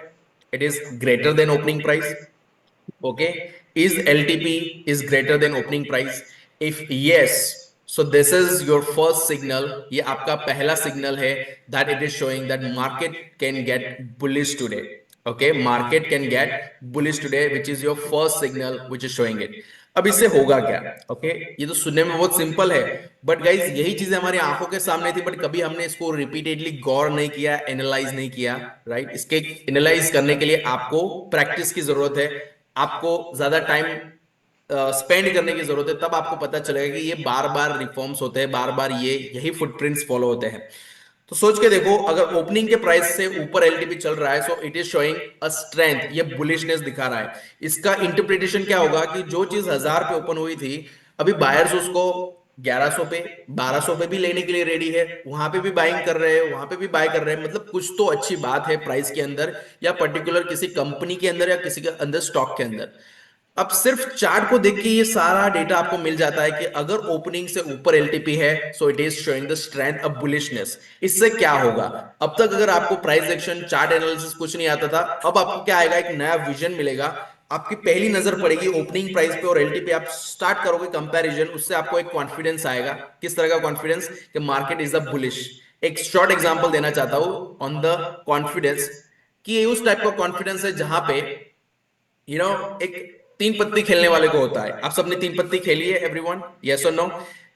It is greater then opening price. Okay, is LTP is greater then opening price? If yes, so this is your first signal, ये आपका पहला सिग्नल है that it is showing that market can get bullish today. Okay, market can get bullish today which is your first signal which is showing it. अब इससे होगा क्या? Okay, ये तो सुनने में बहुत सिंपल है, बट गाइज यही चीजें हमारी आंखों के सामने थी, बट कभी हमने इसको रिपीटेडली गौर नहीं किया, एनालाइज नहीं किया। राइट, इसके एनालाइज करने के लिए आपको प्रैक्टिस की जरूरत है, आपको ज्यादा टाइम स्पेंड करने की जरूरत है, तब आपको पता चलेगा कि ये बार बार रिफॉर्म्स होते हैं, बार बार ये यही फुटप्रिंट्स फॉलो होते हैं। तो सोच के देखो, अगर ओपनिंग के प्राइस से ऊपर एलटीपी चल रहा है, सो it is showing a strength, ये बुलिशनेस दिखा रहा है। इसका इंटरप्रिटेशन क्या होगा कि जो चीज 1000 पे ओपन हुई थी, अभी बायर्स उसको 1100 पे, 1200 पे भी लेने के लिए रेडी है, वहां पे भी बाइंग कर रहे हैं, वहां पे भी बाय कर रहे हैं, मतलब कुछ तो अच्छी बात है प्राइस के अंदर, या पर्टिकुलर किसी कंपनी के अंदर, या किसी के अंदर स्टॉक के अंदर। अब सिर्फ चार्ट को देख के ये सारा डेटा आपको मिल जाता है कि अगर ओपनिंग से ऊपर एलटीपी है, सो it is showing the strength of bullishness. इससे क्या होगा? अब तक अगर आपको प्राइस एक्शन, चार्ट एनालिसिस कुछ नहीं आता था, अब आपको क्या आएगा? एक नया विजन मिलेगा। आपकी पहली नजर पड़ेगी ओपनिंग प्राइस पे और एलटीपी, आप स्टार्ट करोगे कंपैरिजन, उससे आपको एक कॉन्फिडेंस आएगा। किस तरह का कॉन्फिडेंस? कि मार्केट इज अ बुलिश। एक शॉर्ट एग्जांपल देना चाहता हूं ऑन द कॉन्फिडेंस, कि ये उस टाइप का कॉन्फिडेंस है जहां पे एक तीन पत्ती खेलने वाले को होता है। आप सबने तीन पत्ती खेली है एवरीवन? यस और नो?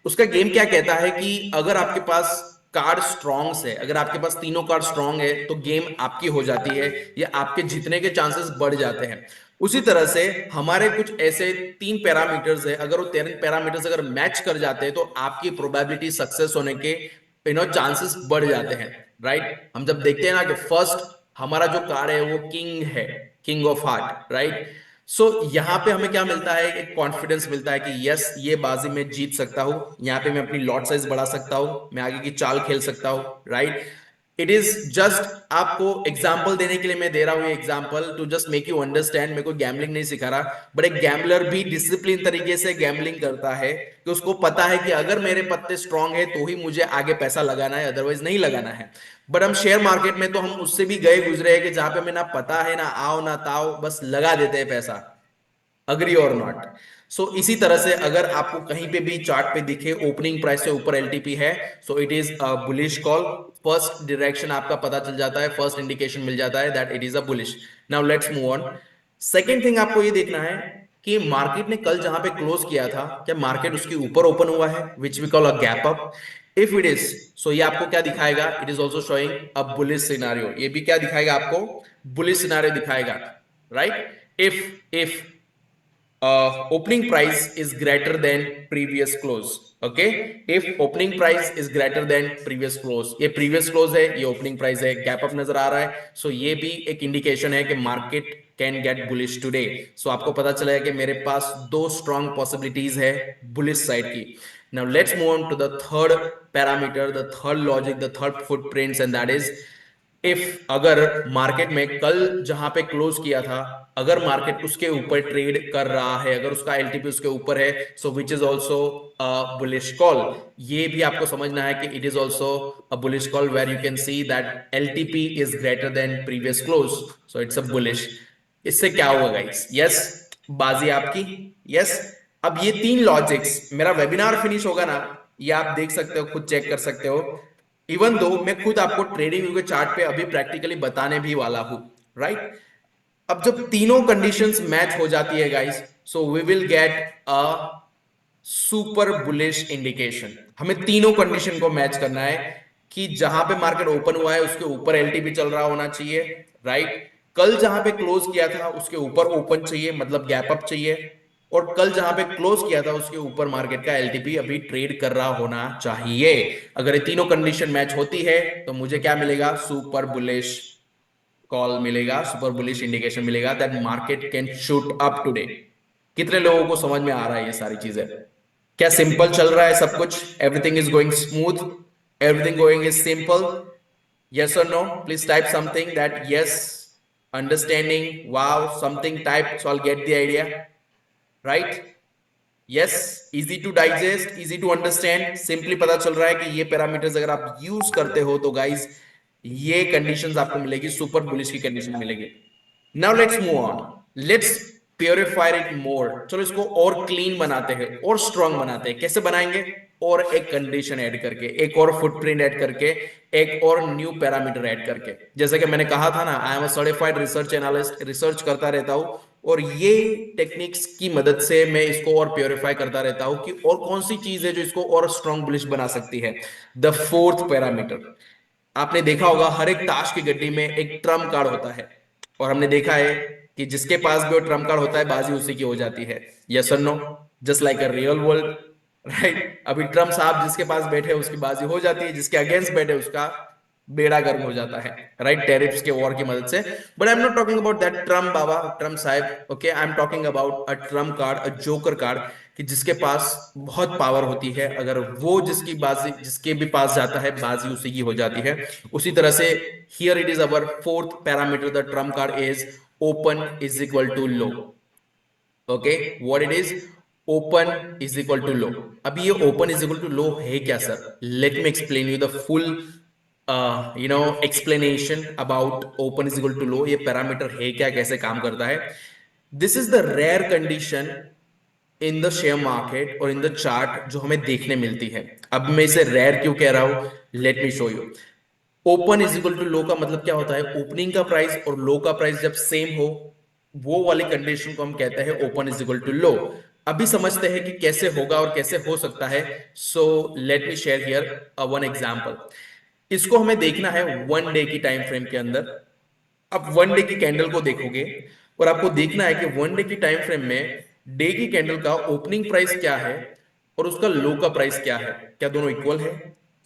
उसका गेम क्या कहता है कि अगर आपके पास कार्ड स्ट्रॉन्ग है, अगर आपके पास तीनों कार्ड स्ट्रॉन्ग है, तो गेम आपकी हो जाती है, या आपके जीतने के चांसेस बढ़ जाते हैं। उसी तरह से हमारे कुछ ऐसे तीन पैरामीटर्स है, अगर वो तीन पैरामीटर्स अगर मैच कर जाते हैं, तो आपकी प्रोबेबिलिटी सक्सेस होने के चांसेस बढ़ जाते हैं। राइट, हम जब देखते हैं ना कि फर्स्ट हमारा जो कार्ड है वो किंग है, किंग ऑफ हार्ट, राइट? सो यहां पे हमें क्या मिलता है? एक कॉन्फिडेंस मिलता है कि यस, ये बाजी में जीत सकता हूं, यहां पे मैं अपनी लॉट साइज बढ़ा सकता हूं, मैं आगे की चाल खेल सकता हूं। राइट, इट इज जस्ट आपको एग्जाम्पल देने के लिए मैं दे रहा हूं ये example, to just make you understand. मेरे को गैम्बलिंग नहीं सिखा रहा, बट एक गैम्बलर भी डिसिप्लिन तरीके से गैम्बलिंग करता है, कि उसको पता है कि अगर मेरे पत्ते स्ट्रांग है तो ही मुझे आगे पैसा लगाना है, अदरवाइज नहीं लगाना है। बट हम शेयर मार्केट में तो हम उससे भी गए गुजरे हैं कि जहां पे हमें ना पता है, ना आओ ना ताओ, बस लगा देते हैं पैसा। अग्री और नॉट? सो इसी तरह से अगर आपको कहीं पे भी चार्ट पे दिखे ओपनिंग प्राइस से ऊपर एलटीपी है, सो it is a bullish call. First direction आपका पता चल जाता है, फर्स्ट इंडिकेशन मिल जाता है that it is a bullish. Now let's move on. Second thing आपको ये देखना है कि मार्केट ने कल जहां पे क्लोज किया था, क्या मार्केट उसके ऊपर ओपन हुआ है, which we call a gap up? If it is, so ये आपको क्या दिखाएगा? It is also showing a bullish scenario. ये भी क्या दिखाएगा आपको? बुलिश सिनारियो दिखाएगा। Right, if opening price is greater than previous close. Okay, if opening price is greater than previous close, ये previous close है, ये opening price है, gap up नजर आ रहा है, so ये भी एक इंडिकेशन है कि market can get bullish today. So आपको पता चलेगा कि मेरे पास दो स्ट्रॉन्ग पॉसिबिलिटीज है बुलिश साइड की। Now let's move on to the third parameter, the third logic, the third footprints, and that is if, अगर मार्केट में कल जहां पे क्लोज किया था, अगर मार्केट उसके ऊपर ट्रेड कर रहा है, अगर उसका एलटीपी उसके ऊपर है, so which is also a bullish call. ये भी आपको समझना है कि it is also a bullish call where you can see that LTP is greater than previous close, so it's a bullish. इससे क्या होगा गाइस? यस, बाजी आपकी। यस, अब ये तीन लॉजिक्स, मेरा वेबिनार फिनिश होगा ना, ये आप देख सकते हो, खुद चेक कर सकते हो। इवन दो मैं खुद आपको ट्रेडिंग व्यू के चार्ट पे अभी प्रैक्टिकली बताने भी वाला हूं। राइट, अब जब तीनों कंडीशंस मैच हो जाती है guys, so we will get a super bullish indication. हमें तीनों कंडीशन को मैच करना है कि जहां पे मार्केट ओपन हुआ है उसके ऊपर एलटीपी चल रहा होना चाहिए। राइट, कल जहां पे क्लोज किया था उसके ऊपर ओपन चाहिए, मतलब गैप अप चाहिए, और कल जहां पे क्लोज किया था उसके ऊपर मार्केट का एलटीपी अभी ट्रेड कर रहा होना चाहिए। अगर ये तीनों कंडीशन मैच होती है तो मुझे क्या मिलेगा? सुपर बुलिश कॉल मिलेगा, सुपर बुलिश इंडिकेशन मिलेगा that market can shoot up today. कितने लोगों को समझ में आ रहा है ये सारी चीजें? क्या सिंपल चल रहा है सब कुछ? Everything is going smooth, everything going is simple? yes or no? Please type something that yes, understanding, wow, something type, so I'll get the idea. Right, yes, easy to digest, easy to understand, simply पता चल रहा है कि ये parameters अगर आप use करते हो तो गाइस ये कंडीशंस आपको मिलेगी, सुपर बुलिश की कंडीशन मिलेगी। Now let's move on, let's purify it more. चलो इसको और क्लीन बनाते हैं और स्ट्रांग बनाते हैं। कैसे बनाएंगे? और एक कंडीशन ऐड करके, एक और फुटप्रिंट ऐड करके, एक और न्यू पैरामीटर ऐड करके। जैसे कि मैंने कहा था ना, आई am a certified research analyst, research करता रहता हूं और ये टेक्निक्स की मदद से मैं इसको और प्योरीफाई करता रहता हूं कि और कौन सी चीज है जो इसको और स्ट्रांग बुलिश बना सकती है। द फोर्थ पैरामीटर, आपने देखा होगा हर एक ताश की गड्डी में एक ट्रम्प कार्ड होता है, और हमने देखा है कि जिसके पास भी वो ट्रम्प कार्ड होता है बाजी उसी की हो जाती है। यस और no? Just like a real world, right? अभी ट्रम्प साहब जिसके पास बैठे उसकी बाजी हो जाती है, जिसके अगेंस्ट बैठे उसका बेड़ा गर्क हो जाता है, राइट? टेरिफ्स के वॉर की मदद से। But I am not talking about that Trump बाबा, ट्रम्प साहब, okay? I am talking about a trump card, a joker card, कि जिसके पास बहुत पावर होती है, अगर वो जिसकी बाजी, जिसके भी पास जाता है बाजी उसी की हो जाती है। उसी तरह से here it is our fourth parameter, the trump card is open is equal to low. Okay, what it is? Open is equal to low. अब ये open is equal to low है क्या sir? Let me explain you the full explanation about open is equal to low. ये parameter है क्या, कैसे काम करता है? This is the rare condition in the share market और इन द चार्ट जो हमें देखने मिलती है। अब मैं इसे रेयर क्यों कह रहा हूं, let me show you. Open is equal to low का मतलब क्या होता है? ओपनिंग का प्राइस और लो का प्राइस जब सेम हो, वो वाली कंडीशन को हम कहते हैं ओपन इज इक्वल टू लो। अभी समझते हैं कि कैसे होगा और कैसे हो सकता है। So let me share here one example. इसको हमें देखना है वन डे की टाइम फ्रेम के अंदर। आप वन डे की कैंडल को देखोगे और आपको देखना है कि वन डे की टाइम फ्रेम में डे की कैंडल का ओपनिंग प्राइस क्या है और उसका लो का प्राइस क्या है, क्या दोनों इक्वल है?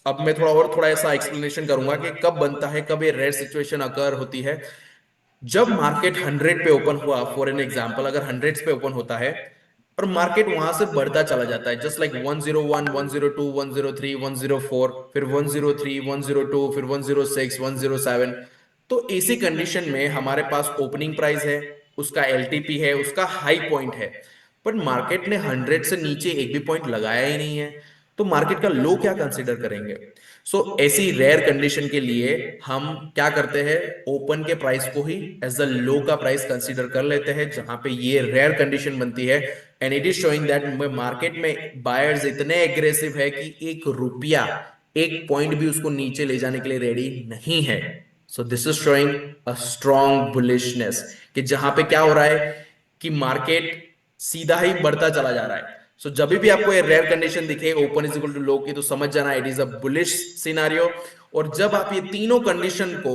अब मैं थोड़ा ऐसा एक्सप्लेनेशन करूंगा कि कब बनता है, कब ये रेयर सिचुएशन अकर होती है। जब मार्केट 100 पे ओपन हुआ, फॉर एन एग्जांपल, अगर 100 पे ओपन होता है और मार्केट वहां से बढ़ता चला जाता है, जस्ट लाइक 101, 102, 103, 104, फिर 103, 102, फिर 106, 107। तो इसी कंडीशन में हमारे पास ओपनिंग प्राइस है, उसका एलटीपी है, उसका हाई पॉइंट है, पर मार्केट ने 100 से नीचे एक भी पॉइंट लगाया ही नहीं है। तो मार्केट का लो क्या कंसीडर करेंगे? ऐसी रेयर कंडीशन के लिए हम क्या करते हैं? ओपन के प्राइस को ही एज द लो का प्राइस कंसीडर कर लेते हैं, जहां पे ये रेयर कंडीशन बनती है। And it is showing that market में बायर्स इतने एग्रेसिव है कि एक रुपया, एक पॉइंट भी उसको नीचे ले जाने के लिए रेडी नहीं है। So this is showing a strong bullishness, कि जहां पे क्या हो रहा है कि मार्केट सीधा ही बढ़ता चला जा रहा है। जब भी आपको ये रेयर कंडीशन दिखे ओपन इज इक्वल टू लो की, तो समझ जाना it is a bullish scenario. और जब आप ये तीनों कंडीशन को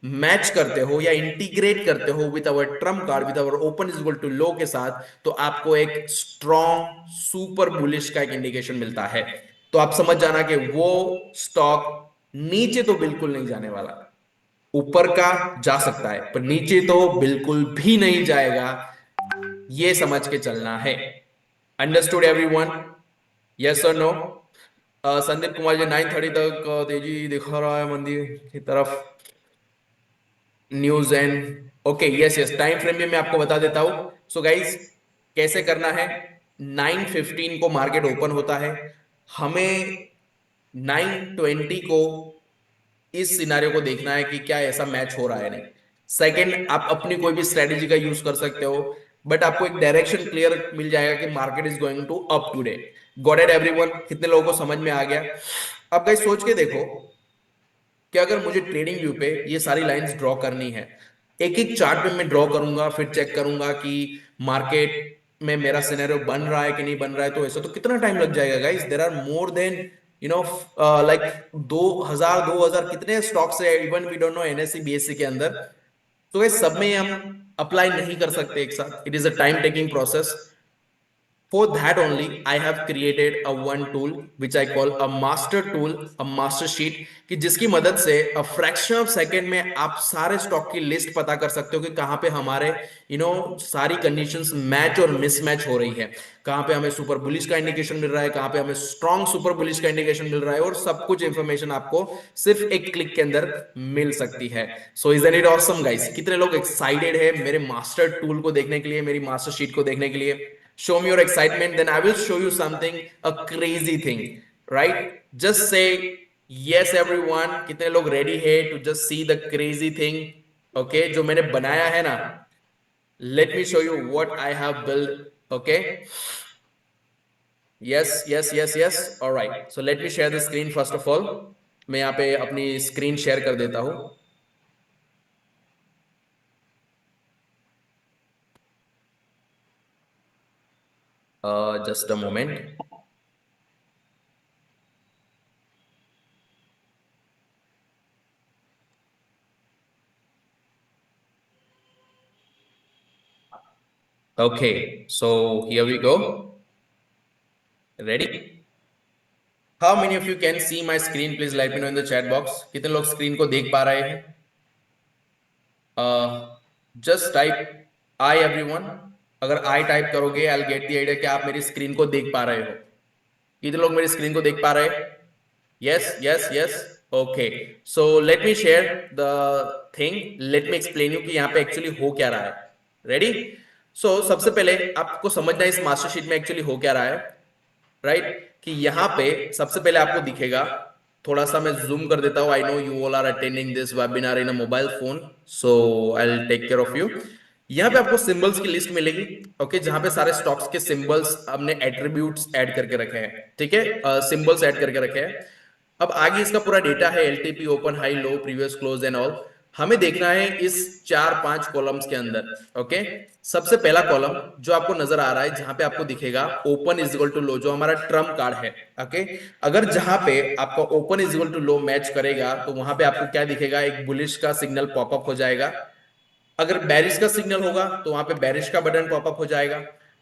मैच करते हो या इंटीग्रेट करते हो with our trump card, with our open is equal to low के साथ, तो आपको एक स्ट्रॉन्ग सुपर बुलिश का एक इंडिकेशन मिलता है। तो आप समझ जाना कि वो स्टॉक नीचे तो बिल्कुल नहीं जाने वाला, ऊपर का जा सकता है पर नीचे तो बिल्कुल भी नहीं जाएगा, ये समझ के चलना है। Understood everyone? यस और नो? संदीप कुमार जी 9:30 तक तेजी दिखा रहा है मंदिर की तरफ, news and okay, yes yes, time frame भी मैं आपको बता देता हूं। गाइस, कैसे करना है? 9:15 को मार्केट ओपन होता है, हमें 9:20 को इस सिनारियो को देखना है कि क्या ऐसा मैच हो रहा है नहीं। सेकंड, आप अपनी कोई भी स्ट्रेटेजी का यूज कर सकते हो, बट आपको एक डायरेक्शन क्लियर मिल जाएगा कि market is going to up today. Got it everyone? कितने लोगों को समझ में आ गया? अब गाइस सोच के देखो कि अगर मुझे ट्रेडिंग व्यू पे ये सारी लाइंस ड्रॉ करनी है, एक एक चार्ट पे मैं ड्रॉ करूंगा, फिर चेक करूंगा कि मार्केट में मेरा सिनेरियो बन रहा है कि नहीं बन रहा है, तो ऐसा तो कितना टाइम लग जाएगा guys? There are more than like 2000 कितने स्टॉक्स है, even we don't know NSC BSC के अंदर। तो गाइस सब में हम अप्लाई नहीं कर सकते एक साथ, it is a time taking process. For that only, I have created a one tool which I call a master tool, a master sheet, कि जिसकी मदद से a fraction of second में आप सारे स्टॉक की लिस्ट पता कर सकते हो कि कहां पे हमारे सारी कंडीशंस मैच और मिसमैच हो रही है, कहां पे हमें सुपर बुलिश का इंडिकेशन मिल रहा है, कहां पे हमें स्ट्रॉन्ग सुपर बुलिश का इंडिकेशन मिल रहा है, और सब कुछ इंफॉर्मेशन आपको सिर्फ एक क्लिक के अंदर मिल सकती है। So is an it awesome guys? कितने लोग एक्साइटेड है मेरे मास्टर टूल को देखने के लिए, मेरी मास्टर शीट को देखने के लिए? show me your excitement, then I will show you something, a crazy thing, right? Just say yes everyone, कितने लोग ready है to just see the crazy thing? Okay, जो मैंने बनाया है ना, let me show you what I have built. Okay, yes yes yes yes, all right, so let me share the screen first of all. मैं यहाँ पे अपनी screen share कर देता हूँ. Just a moment. Okay, so here we go. Ready? How many of you can see my screen? Please let me know in the chat box. कितने लोग screen को देख पा रहे हैं? जस्ट टाइप आई एवरीवन. अगर आई टाइप करोगे, I get the idea कि आप मेरी स्क्रीन को देख पा रहे हो. कितने लोग मेरी स्क्रीन को देख पा रहे हैं? Yes yes yes. Okay, so let me share the thing. Late me explain you कि यहाँ पे एक्चुअली हो क्या रहा है. रेडी? सो सबसे पहले आपको समझना है इस मास्टर शीट में एक्चुअली हो क्या रहा है, राइट? कि यहाँ पे सबसे पहले आपको दिखेगा, थोड़ा सा मैं जूम कर देता हूं. I know you all are attending this webinar in a mobile phone, so I will take care of you. यहाँ पे आपको सिंबल्स की लिस्ट मिलेगी. ओके, जहां पे सारे स्टॉक्स के सिंबल्स हमने एट्रीब्यूट्स ऐड करके रखे हैं. ठीक है, सिंबल्स ऐड करके रखे हैं. अब आगे इसका पूरा डेटा है, LTP, open, high, low, previous close and all. हमें देखना है इस 4-5 कॉलम्स के अंदर. ओके, सबसे पहला कॉलम जो आपको नजर आ रहा है, जहां पे आपको दिखेगा ओपन इज इक्वल टू लो, जो हमारा ट्रम्प कार्ड है. ओके, अगर जहां पे आपका open is equal to low match करेगा, तो वहां पे आपको क्या दिखेगा? एक बुलिश का सिग्नल पॉपअप हो जाएगा. अगर बैरिश का सिग्नल होगा तो वहां पे बैरिश का बटन पॉपअप हो जाएगा.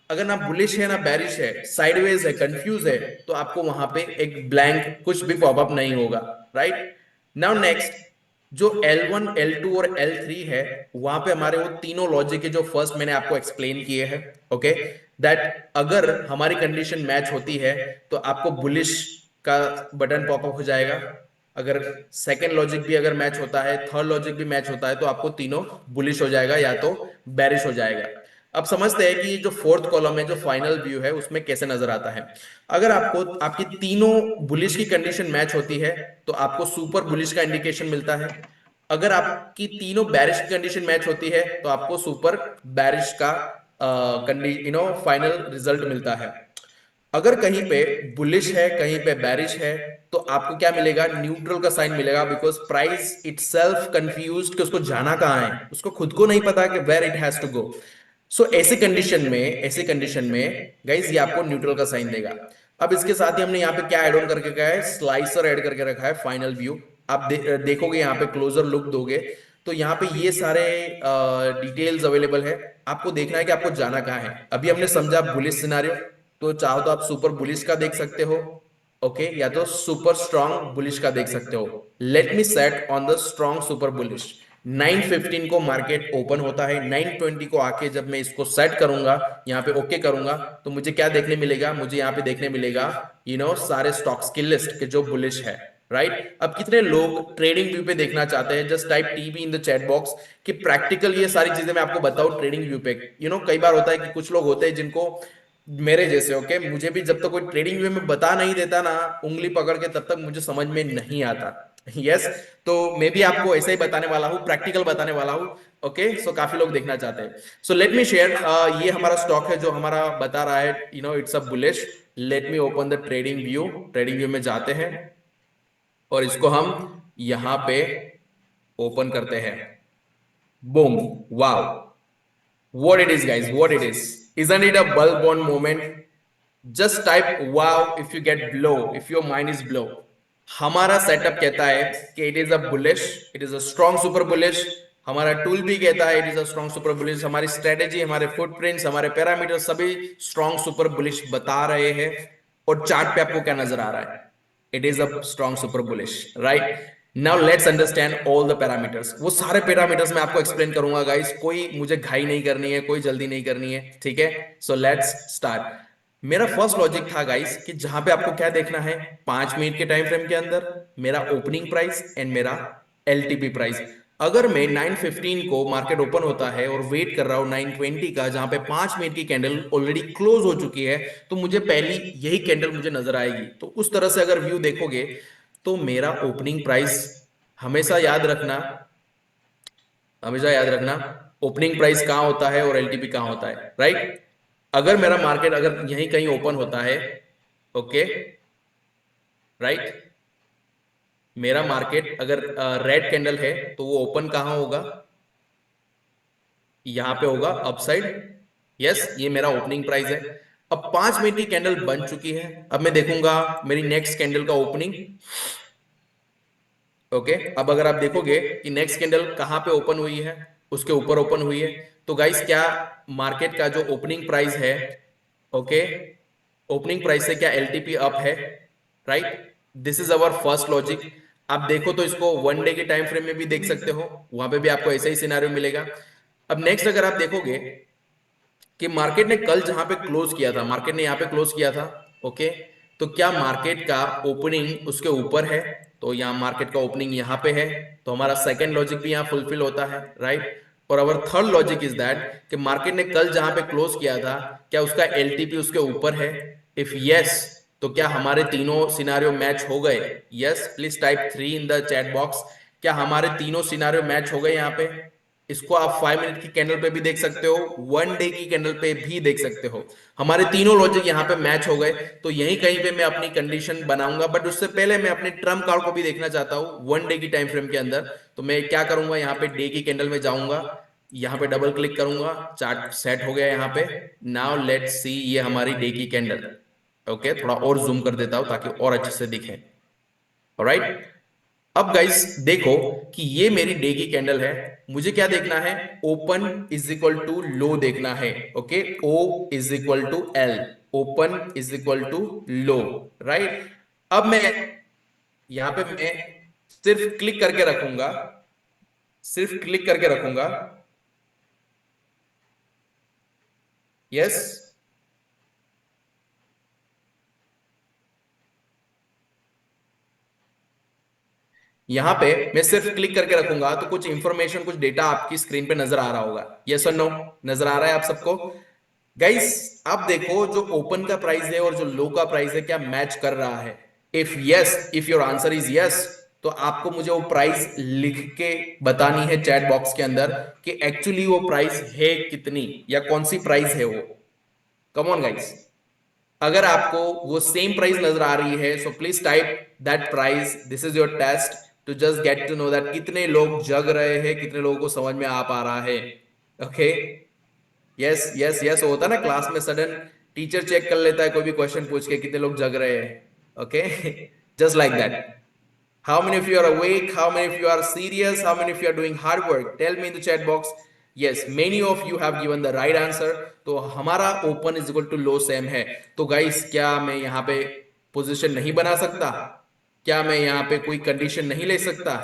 अगर ना बुलिश है ना बैरिश है, साइडवेज है, कंफ्यूज है, तो आपको वहां पे एक ब्लैंक कुछ भी पॉपअप नहीं होगा. राइट नाउ नेक्स्ट, जो L1, L2 और L3 है, वहां पे हमारे वो तीनों लॉजिक है जो फर्स्ट मैंने आपको एक्सप्लेन किए हैं. ओके, दैट अगर हमारी कंडीशन मैच होती है तो आपको बुलिश का बटन पॉपअप हो जाएगा. अगर सेकेंड लॉजिक भी अगर मैच होता है, थर्ड लॉजिक भी मैच होता है, तो आपको तीनों बुलिश हो जाएगा या तो बैरिश हो जाएगा. अब समझते हैं कि जो फोर्थ कॉलम है, जो फाइनल व्यू है, उसमें कैसे नजर आता है. अगर आपको आपकी तीनों बुलिश की कंडीशन मैच होती है तो आपको सुपर बुलिश का इंडिकेशन मिलता है. अगर आपकी तीनों बैरिश की कंडीशन मैच होती है तो आपको सुपर बैरिश का फाइनल रिजल्ट मिलता है. अगर कहीं पे बुलिश है, कहीं पे बैरिश है, तो आपको क्या मिलेगा? न्यूट्रल का साइन मिलेगा, बिकॉज प्राइस इटसेल्फ कंफ्यूज्ड कि उसको जाना कहां है, उसको खुद को नहीं पता कि where it has to go. So ऐसे कंडीशन में गाइस ये आपको न्यूट्रल का साइन देगा. अब इसके साथ ही हमने यहाँ पे क्या ऐड ऑन करके रखा है? स्लाइसर ऐड करके रखा है, फाइनल व्यू. आप देखोगे यहाँ पे, क्लोजर लुक दोगे तो यहाँ पे ये सारे डिटेल्स अवेलेबल है. आपको देखना है कि आपको जाना कहाँ है. अभी हमने समझा बुलिश सिनारियो, तो चाहो तो आप सुपर बुलिश का देख सकते हो. ओके, या तो सुपर स्ट्रॉन्ग बुलिश का देख सकते हो. Let me set on the strong super bullish. 9:15 को मार्केट ओपन होता है. 9:20 को आके जब मैं इसको सेट करूंगा, यहाँ पे ओके करूंगा, तो मुझे क्या देखने मिलेगा? मुझे यहाँ पे देखने मिलेगा सारे स्टॉक्स की लिस्ट के जो बुलिश है. राइट, अब कितने लोग ट्रेडिंग व्यू पे देखना चाहते हैं? Just type TB in the chat box कि प्रैक्टिकल ये सारी चीजें मैं आपको बताऊं ट्रेडिंग व्यू पे. कई बार होता है कि कुछ लोग होते हैं जिनको मेरे जैसे, ओके, मुझे भी जब तक कोई ट्रेडिंग व्यू में बता नहीं देता ना उंगली पकड़ के, तब तक मुझे समझ में नहीं आता. यस, तो मैं भी आपको ऐसे ही बताने वाला हूँ, प्रैक्टिकल बताने वाला हूँ. ओके, सो काफी लोग देखना चाहते हैं. सो लेट मी शेयर, ये हमारा स्टॉक है जो हमारा बता रहा है it's a bullish. Let me open the trading view. Trading view में जाते हैं और इसको हम यहां पे ओपन करते हैं. Boom, wow, what it is guys, what it is. Isn't it a bulb on moment? Just type wow if you get blow, if your mind is blow. हमारा सेटअप कहता है कि it is a bullish, it is a strong super bullish. हमारा tool भी कहता है it is a strong super bullish. हमारी strategy, हमारे फुटप्रिंट्स, हमारे पैरामीटर सभी स्ट्रॉन्ग सुपर बुलिश बता रहे हैं. और चार्ट पे आपको क्या नजर आ रहा है? It is a strong super bullish. Right now let's understand all the parameters. वो सारे पैरामीटर्स मैं आपको एक्सप्लेन करूंगा गाइस. कोई मुझे घाई नहीं करनी है, कोई जल्दी नहीं करनी है. ठीक है, सो लेट्स स्टार्ट. मेरा फर्स्ट लॉजिक था गाइस कि जहां पे आपको क्या देखना है, 5 मिनट के टाइम फ्रेम के अंदर मेरा ओपनिंग प्राइस एंड मेरा एलटीपी प्राइस. अगर मैं 9:15 को मार्केट ओपन होता है और वेट कर रहा हूँ 9:20 का, जहां पे 5 मिनट की कैंडल ऑलरेडी क्लोज हो चुकी है, तो मुझे पहली यही कैंडल मुझे नजर आएगी। तो उस तरह से अगर व्यू देखोगे, तो मेरा ओपनिंग प्राइस, हमेशा याद रखना, हमेशा याद रखना, ओपनिंग प्राइस कहाँ होता है और एलटीपी कहाँ होता है, राइट। अगर मेरा मार्केट अगर यहीं कहीं ओपन होता है, ओके, राइट, मेरा मार्केट अगर रेड कैंडल है, तो वो ओपन कहाँ होगा, यहां पे होगा अपसाइड। यस, ये मेरा ओपनिंग प्राइस है। अब 5 मिनट की कैंडल बन चुकी है, अब मैं देखूंगा मेरी नेक्स्ट कैंडल का ओपनिंग। ओके, अब अगर आप देखोगे कि नेक्स्ट कैंडल कहां पे ओपन हुई है, उसके ऊपर ओपन हुई है। तो गाइस, क्या मार्केट का जो ओपनिंग प्राइस है, ओके, ओपनिंग प्राइस से क्या एलटीपी अप है, right. This is our first logic. आप देखो तो इसको 1 डे के टाइम फ्रेम में भी देख सकते हो, वहां पे भी आपको ऐसा ही सिनारियो मिलेगा। अब नेक्स्ट अगर आप देखोगे कि मार्केट ने कल जहां पे क्लोज किया था, मार्केट ने यहां पे क्लोज किया था, ओके, तो क्या मार्केट का ओपनिंग उसके ऊपर है, तो यहाँ मार्केट का ओपनिंग यहाँ पे है, तो हमारा सेकंड लॉजिक भी यहाँ फुलफिल होता है, राइट। और our third logic is that कि मार्केट ने कल जहां पे क्लोज किया था, क्या उसका एलटीपी उसके ऊपर है। इफ यस, तो क्या हमारे तीनों सिनारियो मैच हो गए। Yes, please type 3 in the chat box. क्या हमारे तीनों सिनारियो मैच हो गए यहाँ पे। इसको आप 5 मिनट की कैंडल पे भी देख सकते हो, 1 डे की कैंडल पे भी देख सकते हो। हमारे तीनों लॉजिक यहाँ पे मैच हो गए। तो यहीं कहीं पे मैं अपनी कंडीशन बनाऊंगा, बट उससे पहले मैं अपने ट्रम्प कार्ड को भी देखना चाहता हूँ 1 डे की टाइम फ्रेम के अंदर। तो मैं क्या करूंगा, यहाँ पे डे की कैंडल में जाऊंगा, यहाँ पे डबल क्लिक करूंगा, चार्ट सेट हो गया यहाँ पे। नाउ लेट्स सी, ये हमारी डे की कैंडल। ओके, थोड़ा और जूम कर देता हूं ताकि और अच्छे से दिखे। ऑलराइट, अब गाइस देखो कि ये मेरी डे की कैंडल है। मुझे क्या देखना है, open is equal to low देखना है। Okay, O is equal to L, open is equal to low, right. अब मैं यहां पे मैं सिर्फ क्लिक करके रखूंगा, सिर्फ क्लिक करके रखूंगा। यस, यहां पे मैं सिर्फ क्लिक करके रखूंगा, तो कुछ इंफॉर्मेशन, कुछ डेटा आपकी स्क्रीन पे नजर आ रहा होगा। यस और नो, नजर आ रहा है आप सबको। गाइस, आप देखो जो ओपन का प्राइस है और जो लो का प्राइस है, क्या मैच कर रहा है। If yes, if your answer is yes, तो आपको मुझे वो प्राइस लिख के बतानी है चैट बॉक्स के अंदर कि एक्चुअली वो प्राइस है कितनी, या कौन सी प्राइस है वो। कम ऑन गाइस, अगर आपको वो सेम प्राइस नजर आ रही है, so please type that price. This is your test to just get to know that कितने लोग जग रहे हैं, कितने लोगों को समझ में आ पा रहा है। ओके, यस यस यस, होता है ना क्लास में सडन टीचर चेक कर लेता है कोई भी क्वेश्चन पूछ के, कितने लोग जग रहे हैं। Okay, just like that. How many of you are awake? How many of you are serious? How many of you are doing hard work? Tell me in the chat box. Yes, many of you have given the right answer. तो हमारा open is equal to low same है। तो guys, क्या मैं यहाँ पे position नहीं बना सकता, क्या मैं यहाँ पे कोई कंडीशन नहीं ले सकता,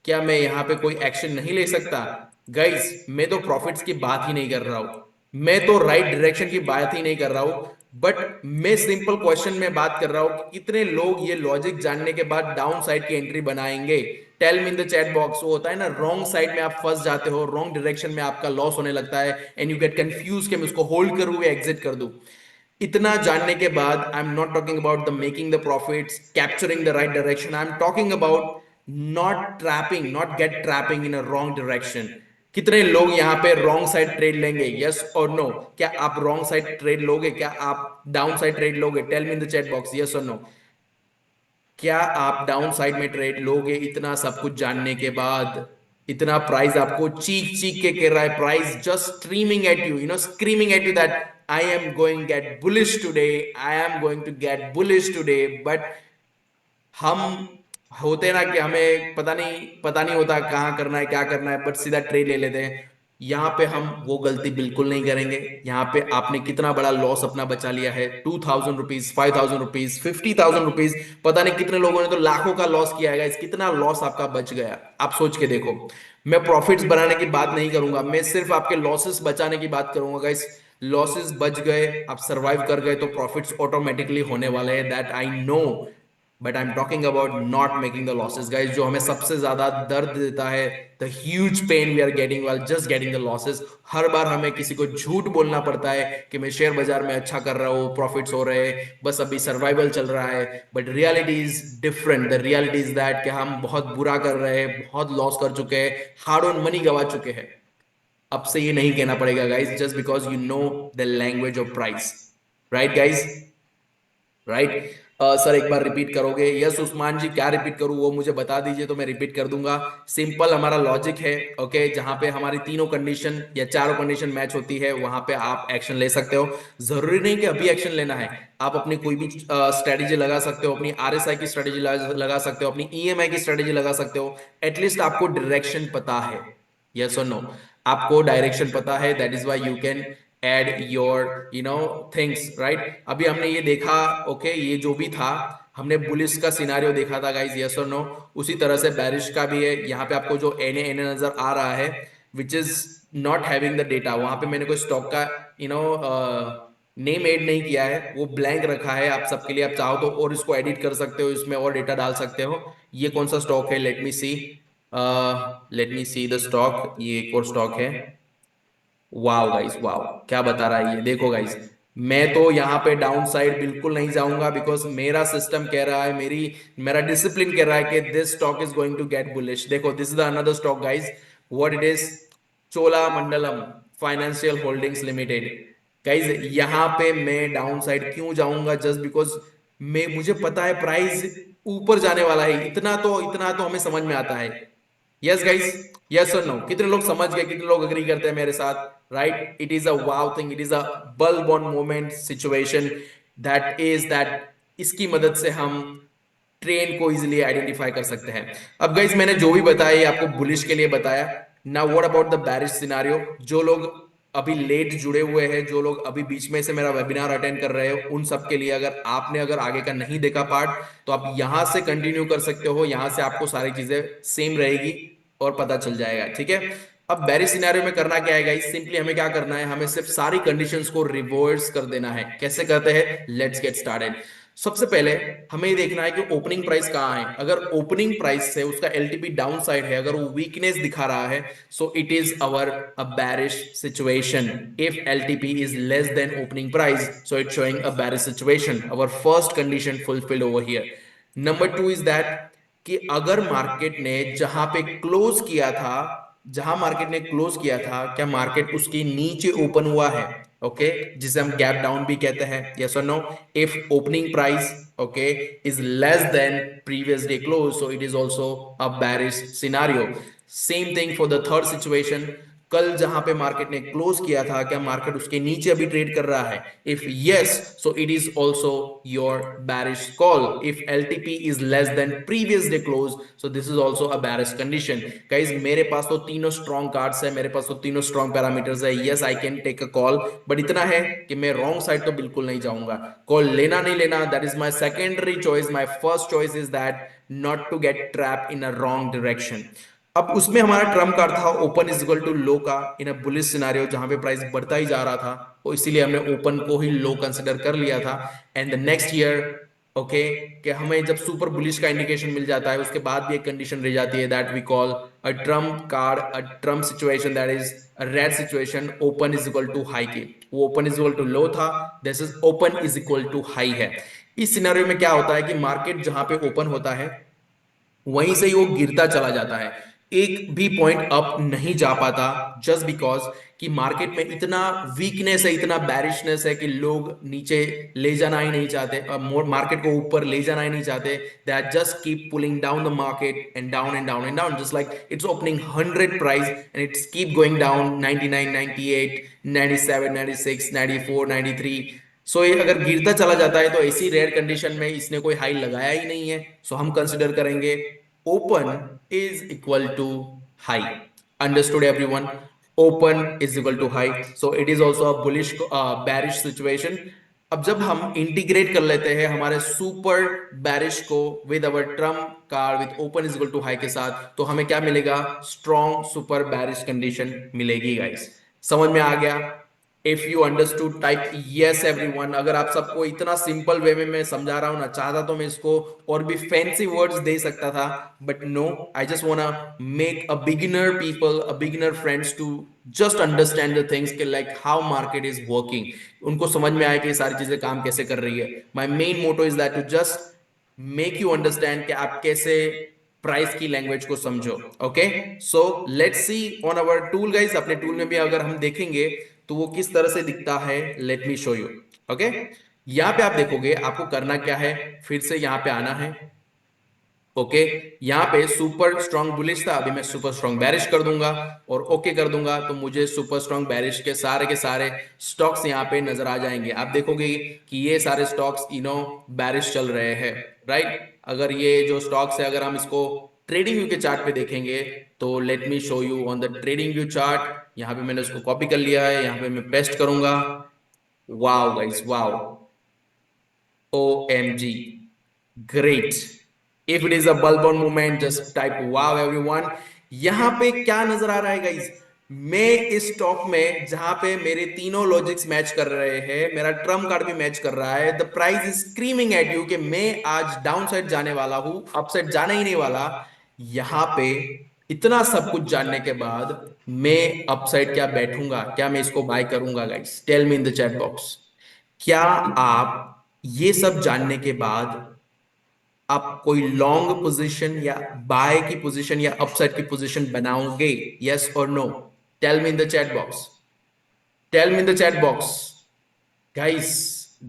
क्या मैं यहाँ पे कोई एक्शन नहीं ले सकता। गाइस, मैं तो प्रॉफिट्स की बात ही नहीं कर रहा हूँ, मैं तो राइट डायरेक्शन की बात ही नहीं कर रहा हूँ, बट मैं सिंपल क्वेश्चन में बात कर रहा हूं कि कितने लोग ये लॉजिक जानने के बाद डाउन साइड की एंट्री बनाएंगे। Tell me in the chat box. वो होता है ना, रॉन्ग साइड में आप फंस जाते हो, रॉन्ग डायरेक्शन में आपका लॉस होने लगता है, एंड यू गेट कंफ्यूज कि मैं उसको होल्ड करूं या एग्जिट कर दूं। इतना जानने के बाद, I am not talking about the making the profits, capturing the right direction, I am talking about not trapping, not get trapping in a wrong direction. कितने लोग यहाँ पे रॉन्ग साइड ट्रेड लेंगे, यस और नो। क्या आप wrong side trade लोगे, क्या आप डाउन साइड ट्रेड लोगे। Tell me in the chat box, yes और नो। क्या आप डाउन साइड में ट्रेड लोगे, इतना सब कुछ जानने के बाद। इतना प्राइस आपको चीख चीख के कह रहा है, price just streaming at you, screaming at you that I am going get bullish today, I am going to get bullish today. But हम होते ना कि हमें पता नहीं होता कहाँ करना है, क्या करना है, बट सीधा ट्रेड ले लेते हैं। यहाँ पे हम वो गलती बिल्कुल नहीं करेंगे। यहाँ पे आपने कितना बड़ा लॉस अपना बचा लिया है, 2,000 रुपीज, 5,000 रुपीज, 50,000 रुपीज, पता नहीं कितने लोगों ने तो लाखों का लॉस किया है। कितना लॉस आपका बच गया, आप सोच के देखो। मैं प्रॉफिट्स बनाने की बात नहीं करूंगा, मैं सिर्फ आपके लॉसेस बचाने की बात करूंगा गाइस। लॉसेस बच गए, आप सरवाइव कर गए, तो प्रॉफिट्स ऑटोमेटिकली होने वाले हैं, that I know. But I am talking about not making the losses guys, जो हमें सबसे ज्यादा दर्द देता है, the huge pain we are getting while just getting the losses. हर बार हमें किसी को झूठ बोलना पड़ता है कि मैं शेयर बाजार में अच्छा कर रहा हूँ, प्रॉफिट्स हो रहे हैं, बस अभी सर्वाइवल चल रहा है। But reality is different, the reality is that कि हम बहुत बुरा कर रहे हैं, बहुत लॉस कर चुके हैं, हार्ड ऑन मनी गवा चुके हैं। अब से ये नहीं कहना पड़ेगा guys, just because you know the language of price, right guys, right. Sir एक बार रिपीट करोगे? यस उस्मान जी, क्या रिपीट करूं वो मुझे बता दीजिए तो मैं रिपीट कर दूंगा। सिंपल हमारा लॉजिक है, ओके, जहां पे हमारी तीनों कंडीशन या चारों कंडीशन मैच होती है वहां पे आप एक्शन ले सकते हो। जरूरी नहीं कि अभी एक्शन लेना है, आप अपनी कोई भी स्ट्रेटेजी लगा सकते हो, अपनी आरएसआई की स्ट्रेटेजी लगा सकते हो, अपनी ईएमआई की स्ट्रेटेजी लगा सकते हो। एटलीस्ट आपको डायरेक्शन पता है, यस और नो, आपको डायरेक्शन पता है, that is why you can add your things, right. अभी हमने ये देखा, ओके, ये जो भी था, हमने बुलिश का सिनारियो देखा था गाइस, यस और नो। उसी तरह से बैरिश का भी है। यहाँ पे आपको जो एन एन नजर आ रहा है, which is not having the data, वहां पे मैंने कोई स्टॉक का यू नो नेम ऐड नहीं किया है, वो ब्लैंक रखा है आप सबके लिए। आप चाहो तो और इसको एडिट कर सकते हो, इसमें और डेटा डाल सकते हो। ये कौन सा स्टॉक है, let me see the stock, ये एक और स्टॉक है। वाओ गाइस, वाओ, क्या बता रहा है ये, देखो गाइस। मैं तो यहाँ पे डाउन साइड बिल्कुल नहीं जाऊंगा, बिकॉज मेरा सिस्टम कह रहा है, मेरा डिसिप्लिन कह रहा है कि this stock is going to get bullish. देखो, this is another stock guys, what it is, Cholamandalam financial holdings limited. Guys यहाँ पे मैं डाउन साइड क्यों जाऊंगा? जस्ट बिकॉज मैं मुझे पता है प्राइस ऊपर जाने वाला है, इतना तो हमें समझ में आता है। यस गाइस, यस और नो, कितने लोग समझ गए, कितने लोग अग्री करते हैं मेरे साथ, right. It is a wow thing, it is a bulb on moment situation, that इसकी मदद से हम ट्रेन को इजीली आइडेंटिफाई कर सकते हैं। अब गाइस मैंने जो भी बताया ये आपको बुलिश के लिए बताया। Now what about the bearish scenario? जो लोग अभी लेट जुड़े हुए हैं, जो लोग अभी बीच में से मेरा वेबिनार अटेंड कर रहे हो, उन सब के लिए, अगर आगे का नहीं देखा पार्ट, तो आप यहां से कंटिन्यू कर सकते हो, यहां से आपको सारी चीजें सेम रहेगी और पता चल जाएगा, ठीक है। अब बेरिश सिनेरियो में करना क्या है गाइस, सिंपली हमें क्या करना है, हमें सिर्फ सारी कंडीशंस को रिवर्स कर देना है। कैसे करते हैं, लेट्स गेट स्टार्टेड। सबसे पहले हमें ये देखना है कि ओपनिंग प्राइस कहाँ है। अगर ओपनिंग प्राइस से उसका एलटीपी डाउन साइड है, अगर वो वीकनेस दिखा रहा है, सो it is our a bearish situation. If LTP is less than opening price, so it's showing a bearish situation. Our first condition fulfilled over here. Number two is that कि अगर market ने जहां market ने close किया था, क्या market उसके नीचे ओपन हुआ है? ओके, जिसे हम गैप डाउन भी कहते हैं, यस और no. If opening price, okay, is less than previous day close, so it is also a bearish scenario. Same thing for the third situation, कल जहां पे मार्केट ने क्लोज किया था, क्या मार्केट उसके नीचे अभी ट्रेड कर रहा है? If yes, so it is also your bearish call. If LTP is less than previous day close, so this is also a bearish condition. Guys मेरे पास तो तीनों स्ट्रॉन्ग कार्ड्स है, मेरे पास तो तीनों स्ट्रॉन्ग पैरामीटर्स है। Yes I can take a call, but इतना है कि मैं रॉन्ग साइड तो बिल्कुल नहीं जाऊंगा। कॉल लेना नहीं लेना, that is my secondary choice. My first choice is that not to get trap in a wrong direction. अब उसमें हमारा ट्रम्प कार्ड था open is equal to low का, इन अ बुलिश सिनेरियो जहां पे प्राइस बढ़ता ही जा रहा था, तो इसीलिए हमने ओपन को ही लो कंसिडर कर लिया था। And the next year, okay, कि हमें जब सुपर बुलिश का इंडिकेशन मिल जाता है, उसके बाद भी एक कंडीशन रह जाती है, that we call a trump card, a trump situation, that is a red situation, open is equal to high की। वो open is equal to low था, this is open is equal to high है। इस scenario में क्या होता है कि मार्केट जहां पे ओपन होता है वहीं से ही वो गिरता चला जाता है, एक भी पॉइंट अप नहीं जा पाता, जस्ट बिकॉज कि मार्केट में इतना वीकनेस है, इतना बैरिशनेस है कि लोग नीचे ले जाना ही नहीं चाहते, मार्केट को ऊपर ले जाना ही नहीं चाहते। They are just keep pulling down the market and down and down and down, just like it's opening 100 price and it's keep going down 99, 98, 97, 96, 94, 93। So ये अगर गिरता चला जाता है तो ऐसी रेयर कंडीशन में इसने कोई हाई लगाया ही नहीं है, सो हम कंसिडर करेंगे open is equal to high. Understood everyone? Open is equal to high, so it is also a bullish bearish situation. अब जब हम इंटीग्रेट कर लेते हैं हमारे सुपर बैरिश को with our trump card with open is equal to high के साथ, तो हमें क्या मिलेगा? स्ट्रॉन्ग सुपर बैरिश कंडीशन मिलेगी गाइस। समझ में आ गया? If you understood type yes everyone. अगर आप सबको इतना सिंपल वे में मैं समझा रहा हूं ना, चाहता तो मैं इसको और भी फैंसी वर्ड्स दे सकता था, but no, I just wanna make a beginner people, a beginner friends to just understand the things के like how market is working, उनको समझ में आए कि ये सारी चीजें काम कैसे कर रही है। My main motto is that to just make you understand कि आप कैसे प्राइस की लैंग्वेज को समझो। Okay, so let's see on our tool guys. अपने टूल में भी अगर हम देखेंगे तो वो किस तरह से दिखता है, late me show you. Okay, यहां पे आप देखोगे आपको करना क्या है, फिर से यहां पे आना है। ओके, यहाँ पे सुपर स्ट्रॉन्ग बुलिश था, अभी मैं सुपर स्ट्रॉन्ग बैरिश कर दूंगा और ओके कर दूंगा, तो मुझे सुपर स्ट्रॉन्ग बैरिश के सारे स्टॉक्स यहाँ पे नजर आ जाएंगे। आप देखोगे कि ये सारे स्टॉक्स बैरिश चल रहे हैं, राइट। अगर ये जो स्टॉक्स है, अगर हम इसको ट्रेडिंग व्यू के चार्ट पे देखेंगे, तो late me show you on the trading view chart. यहाँ पे मैंने उसको कॉपी कर लिया है, यहाँ पे मैं पेस्ट करूंगा। Wow guys, wow, OMG, great. If it is a bulb on movement, just type wow everyone. यहां पे क्या नजर आ रहा है गाइस, मैं इस स्टॉक में जहां पे मेरे तीनों लॉजिक्स मैच कर रहे हैं, मेरा ट्रम्प कार्ड भी मैच कर रहा है, the price is screaming at you कि मैं आज डाउन साइड जाने वाला हूं, अपसाइड जाना ही नहीं वाला। यहां पे इतना सब कुछ जानने के बाद मैं अपसाइड क्या बैठूंगा, क्या मैं इसको बाय करूंगा? Guys tell me in the chat box. क्या आप ये सब जानने के बाद आप कोई लॉन्ग पोजीशन या बाय की पोजीशन या अपसाइड की पोजीशन बनाओगे? यस और no? Tell me in the chat box, tell me in the chat box. Guys,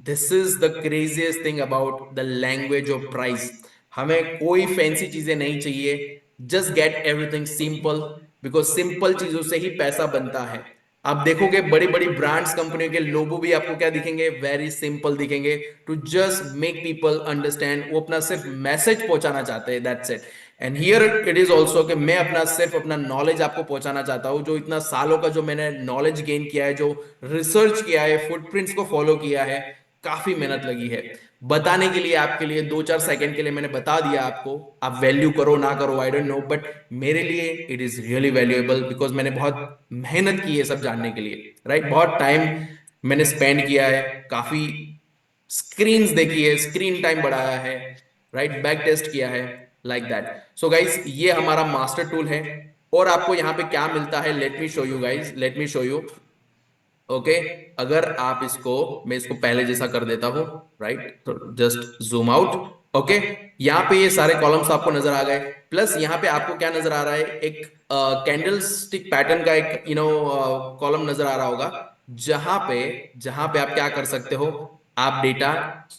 this is the craziest thing about the language of price. हमें कोई fancy चीजें नहीं चाहिए, just get everything simple, because simple चीजों से ही पैसा बनता है। आप देखोगे बड़ी बड़ी ब्रांड्स कंपनियों के लोगो भी आपको क्या दिखेंगे, वेरी सिंपल दिखेंगे, to just make people understand. वो अपना सिर्फ मैसेज पहुंचाना चाहते हैं, that's it. And here it is also कि मैं अपना सिर्फ अपना नॉलेज आपको पहुंचाना चाहता हूं, जो इतना सालों का जो मैंने नॉलेज गेन किया है, जो रिसर्च किया है, फुटप्रिंट्स को फॉलो किया है, काफी मेहनत लगी है बताने के लिए। आपके लिए 2-4 सेकंड के लिए मैंने बता दिया आपको, आप वैल्यू करो ना करो आई डोंट नो, बट मेरे लिए it is really valuable, because मैंने बहुत मेहनत की है सब जानने के लिए, राइट। बहुत टाइम मैंने स्पेंड किया है, काफी स्क्रीन्स देखी है, स्क्रीन टाइम बढ़ाया है, राइट, बैक टेस्ट किया है, लाइक दैट। सो गाइज, ये हमारा मास्टर टूल है। और आपको यहाँ पे क्या मिलता है, late me show you guys, let me show you. Okay, अगर आप इसको, मैं इसको पहले जैसा कर देता हूं, राइट, तो जस्ट जूम आउट। ओके, यहाँ पे ये सारे कॉलम्स आपको नजर आ गए, प्लस यहाँ पे आपको क्या नजर आ रहा है, एक कैंडल स्टिक पैटर्न का एक कॉलम नजर आ रहा होगा, जहां पे आप क्या कर सकते हो, आप डेटा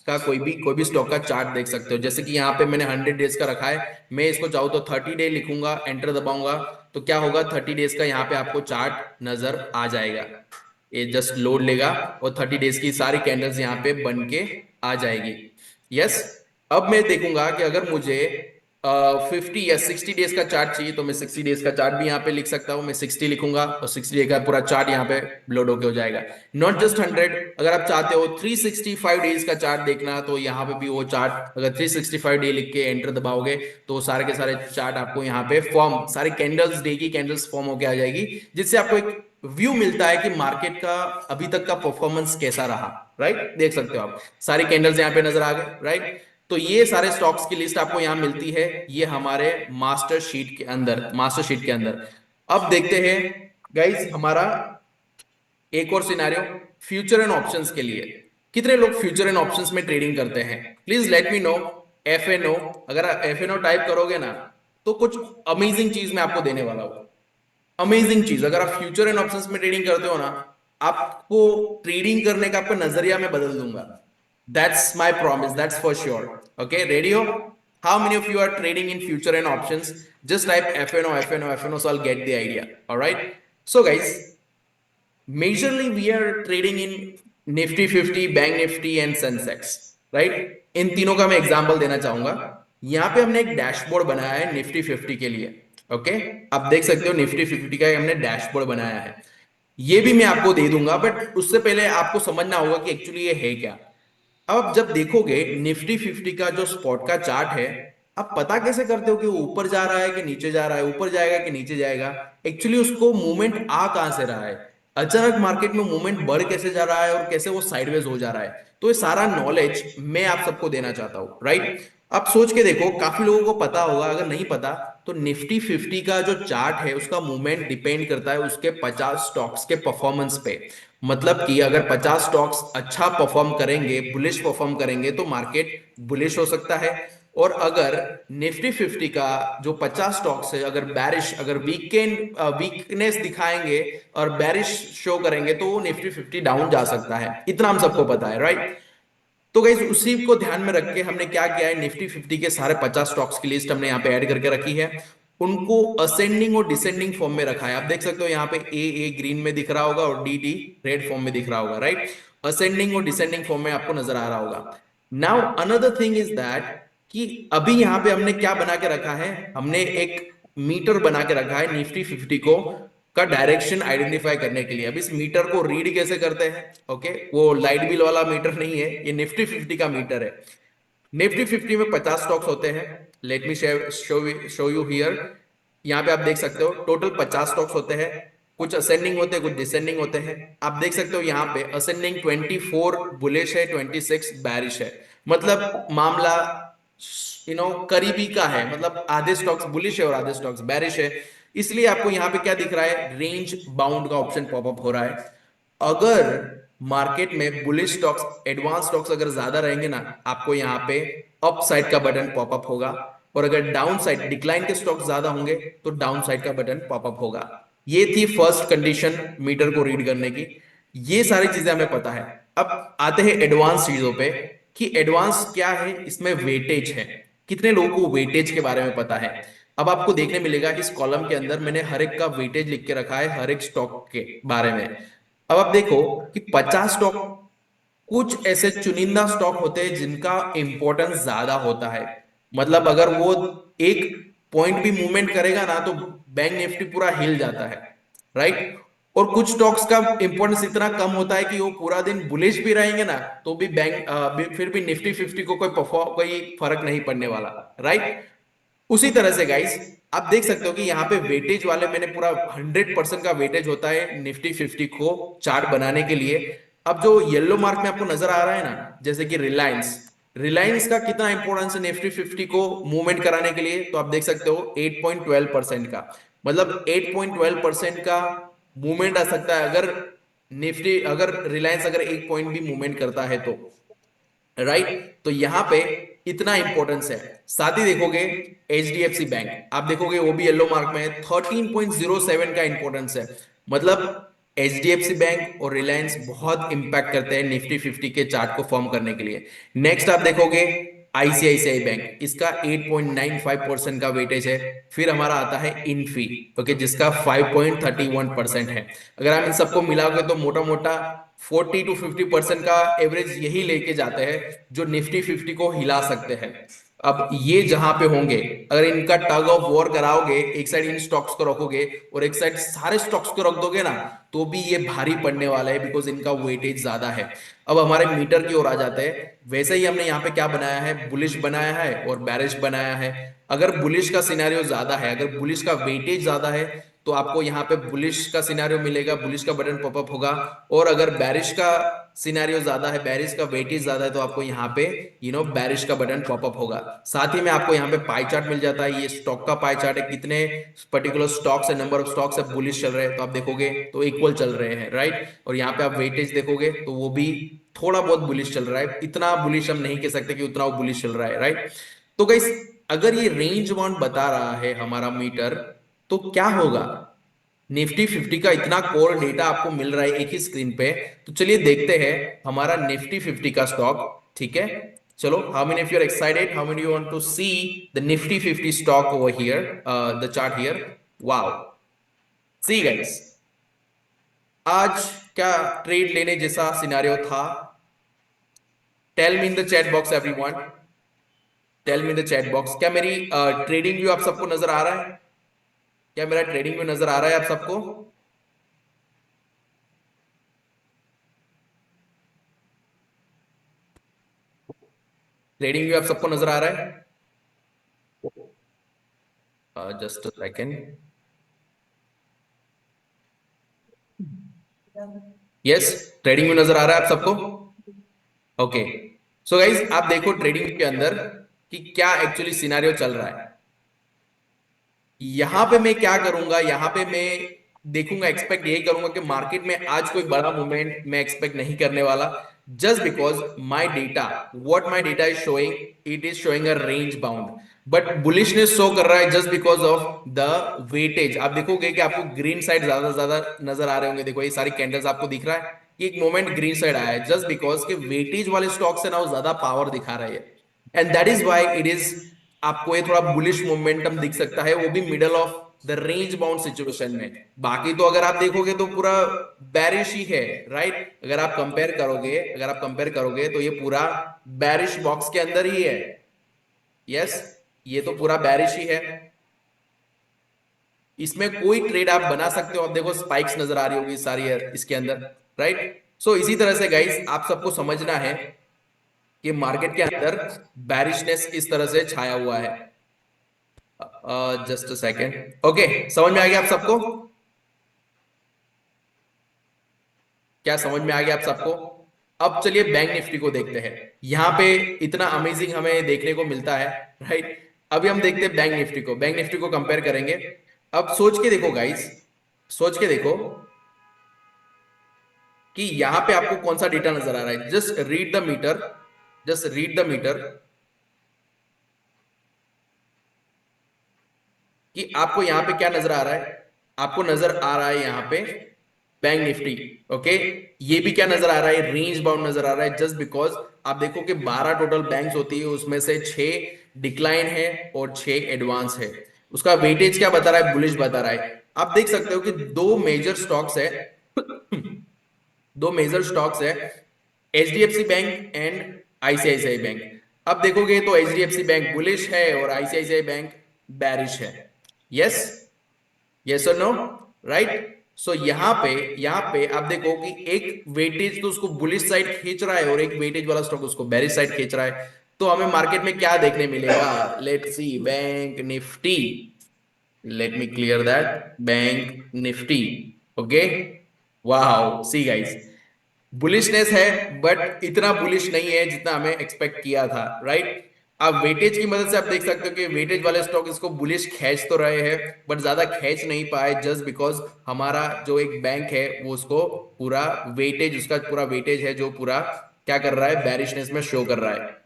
का कोई भी स्टॉक का चार्ट देख सकते हो। जैसे कि यहाँ पे मैंने 100 डेज का रखा है, मैं इसको चाहूँ तो 30 डे लिखूंगा, एंटर दबाऊंगा, तो क्या होगा, 30 डेज का यहाँ पे आपको चार्ट नजर आ जाएगा। ये जस्ट लोड लेगा और 30 डेज की सारी कैंडल्स यहाँ पे बन के आ जाएगी। यस, अब मैं देखूंगा कि अगर मुझे 50 या 60 डेज का चार्ट चाहिए, तो मैं 60 डेज का चार्ट भी यहाँ पे लिख सकता हूँ। मैं 60 लिखूंगा और 60 डे का पूरा चार्ट यहाँ पे लोड होके हो जाएगा। नॉट जस्ट 100, अगर आप चाहते हो 365 डेज का चार्ट देखना, तो यहाँ पे भी वो चार्ट, अगर 365 डे लिख के एंटर दबाओगे, तो सारे के सारे चार्ट आपको यहाँ पे फॉर्म, सारी कैंडल्स, डे की कैंडल्स फॉर्म होके आ जाएगी, जिससे आपको एक व्यू मिलता है कि मार्केट का अभी तक का परफॉर्मेंस कैसा रहा, राइट। देख सकते हो आप, सारी कैंडल्स यहाँ पे नजर आ गए, राइट। तो ये सारे स्टॉक्स की लिस्ट आपको यहाँ मिलती है, ये हमारे मास्टर शीट के अंदर। अब देखते हैं गाइज, हमारा एक और सिनेरियो, फ्यूचर एंड ऑप्शंस के लिए। कितने लोग फ्यूचर एंड ऑप्शंस में ट्रेडिंग करते हैं? Please let me know. FNO, अगर FNO टाइप करोगे ना, तो कुछ अमेजिंग चीज मैं आपको देने वाला हूं, अमेजिंग चीज। अगर आप फ्यूचर एंड ऑप्शंस में ट्रेडिंग करते हो ना, आपको ट्रेडिंग करने का आपका नजरिया मैं बदल दूंगा। That's my promise, that's for sure. Okay, ready हो? How many of you are trading in future and options? Just type FNO, so I'll get the idea. All right, so guys, majorly we are trading in Nifty 50, Bank Nifty and Sensex, right? इन तीनों का मैं example देना चाहूंगा। यहाँ पे हमने एक dashboard बनाया है निफ्टी 50 के लिए। ओके, आप देख सकते हो निफ्टी 50 का हमने डैशबोर्ड बनाया है, ये भी मैं आपको दे दूंगा, बट उससे पहले आपको समझना होगा कि एक्चुअली ये है क्या। अब आप जब देखोगे निफ्टी 50 का जो स्पॉट का चार्ट है, आप पता कैसे करते हो कि वो ऊपर जा रहा है कि नीचे जा रहा है, ऊपर जाएगा कि नीचे जाएगा? एक्चुअली उसको मूवमेंट आ कहां से रहा है, अचानक मार्केट में मूवमेंट बढ़ कैसे जा रहा है और कैसे वो साइडवेज हो जा रहा है, तो ये सारा नॉलेज मैं आप सबको देना चाहता हूँ, राइट। आप सोच के देखो, काफी लोगों को पता होगा, अगर नहीं पता तो निफ्टी 50 का जो चार्ट है उसका मूवमेंट डिपेंड करता है उसके 50 स्टॉक्स के परफॉर्मेंस पे। मतलब कि अगर 50 स्टॉक्स अच्छा परफॉर्म करेंगे, बुलिश परफॉर्म करेंगे, तो मार्केट बुलिश हो सकता है। और अगर निफ्टी 50 का जो 50 स्टॉक्स है अगर बैरिश, अगर वीकनेस दिखाएंगे और बैरिश शो करेंगे, तो वो निफ्टी 50 डाउन जा सकता है, इतना हम सबको पता है, राइट। तो गाइस उसी को ध्यान में रख के हमने क्या किया है, निफ्टी 50 के सारे 50 स्टॉक्स की लिस्ट हमने यहाँ पे ऐड करके रखी है। उनको असेंडिंग और डिसेंडिंग फॉर्म में रखा है। आप देख सकते हो यहाँ पे ए ग्रीन में दिख रहा होगा और डी डी रेड फॉर्म में दिख रहा होगा, राइट। असेंडिंग और डिसेंडिंग फॉर्म में आपको नजर आ रहा होगा। Now another thing is that कि अभी यहाँ पे हमने क्या बना के रखा है, हमने एक मीटर बना के रखा है निफ्टी 50 को का डायरेक्शन आइडेंटिफाई करने के लिए। अब इस मीटर को रीड कैसे करते हैं, ओके, वो लाइट बिल वाला मीटर नहीं है, ये निफ्टी 50 का मीटर है। निफ्टी 50 में 50 स्टॉक्स होते हैं। Late me show you here. यहाँ पे आप देख सकते हो टोटल 50 स्टॉक्स होते हैं। कुछ असेंडिंग होते हैं, कुछ डिसेंडिंग होते हैं। आप देख सकते हो यहाँ पे असेंडिंग 24 बुलिश है, 26 बैरिश है। मतलब मामला करीबी का है, मतलब आधे स्टॉक्स बुलिश है और आधे स्टॉक्स बैरिश है। इसलिए आपको यहाँ पे क्या दिख रहा है, रेंज बाउंड का ऑप्शन पॉपअप हो रहा है। अगर मार्केट में बुलिश स्टॉक्स, एडवांस स्टॉक्स अगर ज्यादा रहेंगे ना, आपको यहाँ पे अप साइड का बटन पॉपअप होगा। और अगर डाउन साइड डिक्लाइन के स्टॉक्स ज्यादा होंगे तो डाउन साइड का बटन पॉपअप होगा। ये थी फर्स्ट कंडीशन मीटर को रीड करने की। ये सारी चीजें हमें पता है। अब आते हैं एडवांस चीजों पे कि एडवांस क्या है, इसमें वेटेज है। कितने लोगों को वेटेज के बारे में पता है। अब आपको देखने मिलेगा इस कॉलम के अंदर मैंने हर एक का वेटेज लिख के रखा है, हर एक स्टॉक के बारे में। अब आप देखो कि 50 स्टॉक, कुछ ऐसे चुनिंदा स्टॉक होते हैं जिनका इंपॉर्टेंस ज्यादा होता है। मतलब अगर वो एक पॉइंट भी मूवमेंट करेगा ना तो बैंक निफ्टी पूरा हिल जाता है, राइट। और कुछ स्टॉक्स का इंपॉर्टेंस इतना कम होता है कि वो पूरा दिन बुलिश भी रहेंगे ना तो भी फिर भी निफ्टी 50 को कोई फर्क नहीं पड़ने वाला, राइट। उसी तरह से गाइस आप देख सकते हो कि यहाँ पे वेटेज वाले मैंने पूरा 100% का वेटेज होता है निफ्टी 50 को चार्ट बनाने के लिए। अब जो येलो मार्क में आपको नजर आ रहा है ना, जैसे कि रिलायंस, रिलायंस का कितना इंपॉर्टेंस है निफ्टी 50 को मूवमेंट कराने के लिए, तो आप देख सकते हो 8.12% का। मतलब 8.12% का मूवमेंट आ सकता है अगर निफ्टी, अगर रिलायंस अगर एक पॉइंट भी मूवमेंट करता है तो, राइट। तो यहां पे इतना इंपॉर्टेंस है। साथ ही देखोगे एचडीएफसी बैंक, आप देखोगे वो भी येलो मार्क में है, 13.07 का इंपॉर्टेंस है। मतलब एचडीएफसी बैंक और रिलायंस बहुत इंपैक्ट करते हैं निफ्टी 50 के चार्ट को फॉर्म करने के लिए। नेक्स्ट आप देखोगे आईसीआईसीआई बैंक, इसका 8.95% का वेटेज है। फिर हमारा आता है इनफी, ओके, जिसका 5.31% है। अगर हम इन सबको मिलाओगे तो मोटा मोटा 40 to 50% का एवरेज यही लेके जाते हैं जो निफ्टी 50 को हिला सकते हैं। अब ये जहां पे होंगे, अगर इनका टग ऑफ वॉर कराओगे, एक साइड इन स्टॉक्स को रखोगे और एक साइड सारे स्टॉक्स को रख दोगे ना, तो भी ये भारी पड़ने वाला है बिकॉज इनका वेटेज ज्यादा है। अब हमारे मीटर की ओर आ जाते हैं। वैसे ही हमने यहाँ पे क्या बनाया है, बुलिश बनाया है और बैरिश बनाया है। अगर बुलिश का सिनेरियो ज्यादा है, अगर बुलिश का वेटेज ज्यादा है, तो आपको यहाँ पे बुलिश का सिनेरियो मिलेगा, बुलिश का बटन पॉपअप होगा। और अगर बैरिश का सिनेरियो ज्यादा है, बैरिश का वेटेज ज्यादा है, तो आपको यहाँ पे बैरिश का बटन पॉपअप होगा। साथ ही में आपको यहाँ पे पाई चार्ट मिल जाता है, ये स्टॉक का पाई चार्ट है, कितने पर्टिकुलर स्टॉक्स है, नंबर ऑफ स्टॉक्स है बुलिश चल रहे हैं, तो आप देखोगे तो इक्वल चल रहे हैं, राइट। और यहाँ पे आप वेटेज देखोगे तो वो भी थोड़ा बहुत बुलिश चल रहा है, इतना बुलिश हम नहीं कह सकते कि उतना वो बुलिश चल रहा है, राइट। तो गाइस अगर ये रेंज बाउंड बता रहा है हमारा मीटर, तो क्या होगा, निफ्टी 50 का इतना कोर डेटा आपको मिल रहा है एक ही स्क्रीन पे। तो चलिए देखते हैं हमारा निफ्टी 50 का स्टॉक, ठीक है। चलो, how many of you are excited, how many you want to see the Nifty 50 stock over here, the chart here. Wow, see guys, आज क्या ट्रेड लेने जैसा सिनेरियो था। Tell me in the chat box everyone, tell me in the chat box, क्या मेरी trading view आप सबको नजर आ रहा है, क्या मेरा ट्रेडिंग व्यू नजर आ रहा है आप सबको। ट्रेडिंग व्यू आप सबको नजर आ रहा है, just a second. Yes, trading view नजर आ रहा है आप सबको? ओके, सो गाइज आप देखो ट्रेडिंग के अंदर कि क्या एक्चुअली सिनारियो चल रहा है। यहां पे मैं क्या करूंगा, यहां पे मैं देखूंगा, एक्सपेक्ट यही करूंगा कि मार्केट में आज कोई बड़ा मूवमेंट मैं एक्सपेक्ट नहीं करने वाला। Just because my data, what my data is showing, it is showing a range bound, but bullishness show कर रहा है just because of the weightage. आप देखोगे कि आपको ग्रीन साइड ज्यादा नजर आ रहे होंगे। देखो ये सारी कैंडल्स आपको दिख रहा है कि एक मोमेंट ग्रीन साइड आया है, जस्ट बिकॉज के वेटेज वाले स्टॉक्स है ना वो ज्यादा पावर दिखा रहे हैं, and that is why it is, आपको ये थोड़ा बुलिश मोमेंटम दिख सकता है, वो भी middle of the range bound situation में। बाकी तो अगर आप देखोगे तो पूरा बैरिश ही है, राइट? अगर आप कंपेयर करोगे तो ये पूरा बैरिश बॉक्स के अंदर ही है। यस, ये तो पूरा बैरिश ही है, इसमें कोई ट्रेड आप बना सकते हो। आप देखो स्पाइक्स नजर आ रही होगी सारी इसके अंदर, राइट? सो इसी तरह से गाइस आप सबको समझना है कि मार्केट के अंदर बैरिशनेस इस तरह से छाया हुआ है। Just a second. ओके, समझ में आ गया आप सबको? क्या समझ में आ गया आप सबको? अब चलिए बैंक निफ्टी को देखते हैं। यहां पे इतना अमेजिंग हमें देखने को मिलता है, राइट? अभी हम देखते हैं बैंक निफ्टी को कंपेयर करेंगे। अब सोच के देखो गाइस, सोच के देखो कि यहां पे आपको कौन सा डेटा नजर आ रहा है। Just read the meter, just read the meter, कि आपको यहां पे क्या नजर आ रहा है। आपको नजर आ रहा है यहां पे बैंक निफ्टी, ओके? ये भी क्या नजर आ रहा है, रेंज बाउंड नजर आ रहा है, जस्ट बिकॉज आप देखो कि 12 टोटल बैंक्स होती है, उसमें से 6 डिक्लाइन है और 6 एडवांस है। उसका वेटेज क्या बता रहा है, बुलिश बता रहा है। आप देख सकते हो कि दो मेजर स्टॉक्स है, दो मेजर स्टॉक्स है, HDFC bank and ICICI bank. अब देखोगे तो एचडीएफसी बैंक बुलिश है और आईसीआईसीआई बैंक बैरिश है। यस, यस और नो, राइट? सो यहां पे आप देखो कि एक वेटेज तो उसको बुलिश साइड खींच रहा है और एक वेटेज वाला स्टॉक उसको बेरिश साइड खींच रहा है। तो हमें मार्केट में क्या देखने मिलेगा, let's see bank Nifty. Let me clear that, bank Nifty, okay? Wow, see guys, bullishness है, बट इतना बुलिश नहीं है जितना हमें एक्सपेक्ट किया था, राइट? अब वेटेज की मदद से आप देख सकते हो कि वेटेज वाले स्टॉक इसको बुलिश खींच तो रहे हैं, बट ज्यादा खींच नहीं पाए, जस्ट बिकॉज हमारा जो एक बैंक है वो उसको पूरा वेटेज, उसका पूरा वेटेज है जो पूरा क्या कर रहा है, बैरिशनेस में शो कर रहा है।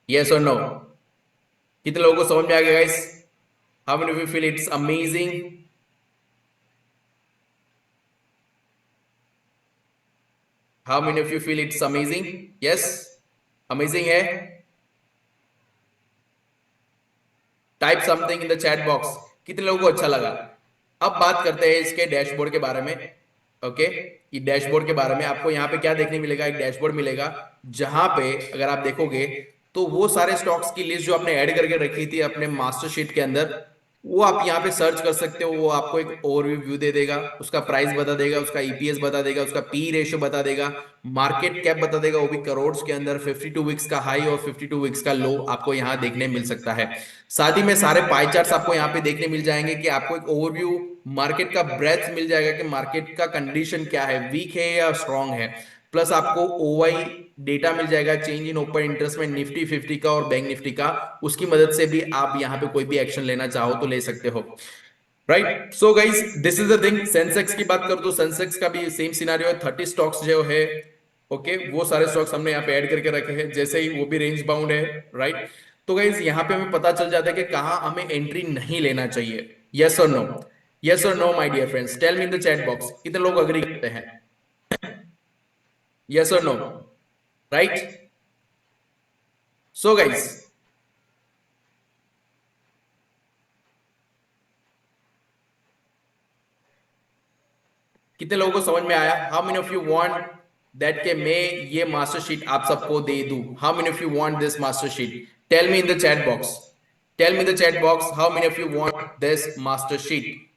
यस और नो? कितने लोगों को समझ में आ गया guys? How many of you feel it's amazing? How many of you feel it's amazing? Yes, amazing है? Type something in the chat box, कितने लोगों को अच्छा लगा। अब बात करते हैं इसके डैशबोर्ड के बारे में, ओके? ये डैशबोर्ड के बारे में आपको यहाँ पे क्या देखने मिलेगा, एक डैशबोर्ड मिलेगा जहां पे अगर आप देखोगे तो वो सारे स्टॉक्स की लिस्ट जो आपने ऐड करके रखी थी अपने मास्टर शीट के अंदर, वो आप यहाँ पे सर्च कर सकते हो। वो आपको एक ओवरव्यू दे देगा, उसका प्राइस बता देगा, उसका ईपीएस बता देगा, उसका पी रेशियो बता देगा, मार्केट कैप बता देगा, वो भी करोड़ के अंदर। 52 वीक्स का हाई और 52 वीक्स का लो आपको यहाँ देखने मिल सकता है। साथ ही में सारे पाई चार्ट्स आपको यहाँ पे देखने मिल जाएंगे कि आपको एक ओवरव्यू मार्केट का ब्रेथ मिल जाएगा कि मार्केट का कंडीशन क्या है, वीक है या स्ट्रांग है। प्लस आपको ओवाई डेटा मिल जाएगा, चेंज इन ओपन इंटरेस्ट में निफ्टी 50 का और बैंक निफ्टी का। उसकी मदद से भी आप यहाँ पे कोई भी एक्शन लेना चाहो तो ले सकते हो, right? So guys this is the thing. Sensex की बात करो तो सेंसेक्स का भी सेम सिनारियो है, 30 स्टॉक्स जो है, ओके? वो सारे स्टॉक्स हमने यहाँ पे ऐड करके रखे हैं, जैसे ही वो भी रेंज बाउंड है, राइट? तो गाइस यहाँ पे हमें पता चल जाता है कि कहाँ हमें एंट्री नहीं लेना चाहिए। यस और नो? यस और no my dear friends, tell me in the chat box, कितने लोग अग्री करते हैं? यस और नो, राइट? सो गाइस कितने लोगों को समझ में आया? How many of you want that के मैं ये मास्टर शीट आप सबको दे दूं? How many of you want this master sheet? Tell me in the chat box, tell me in the chat box, how many of you want this master sheet?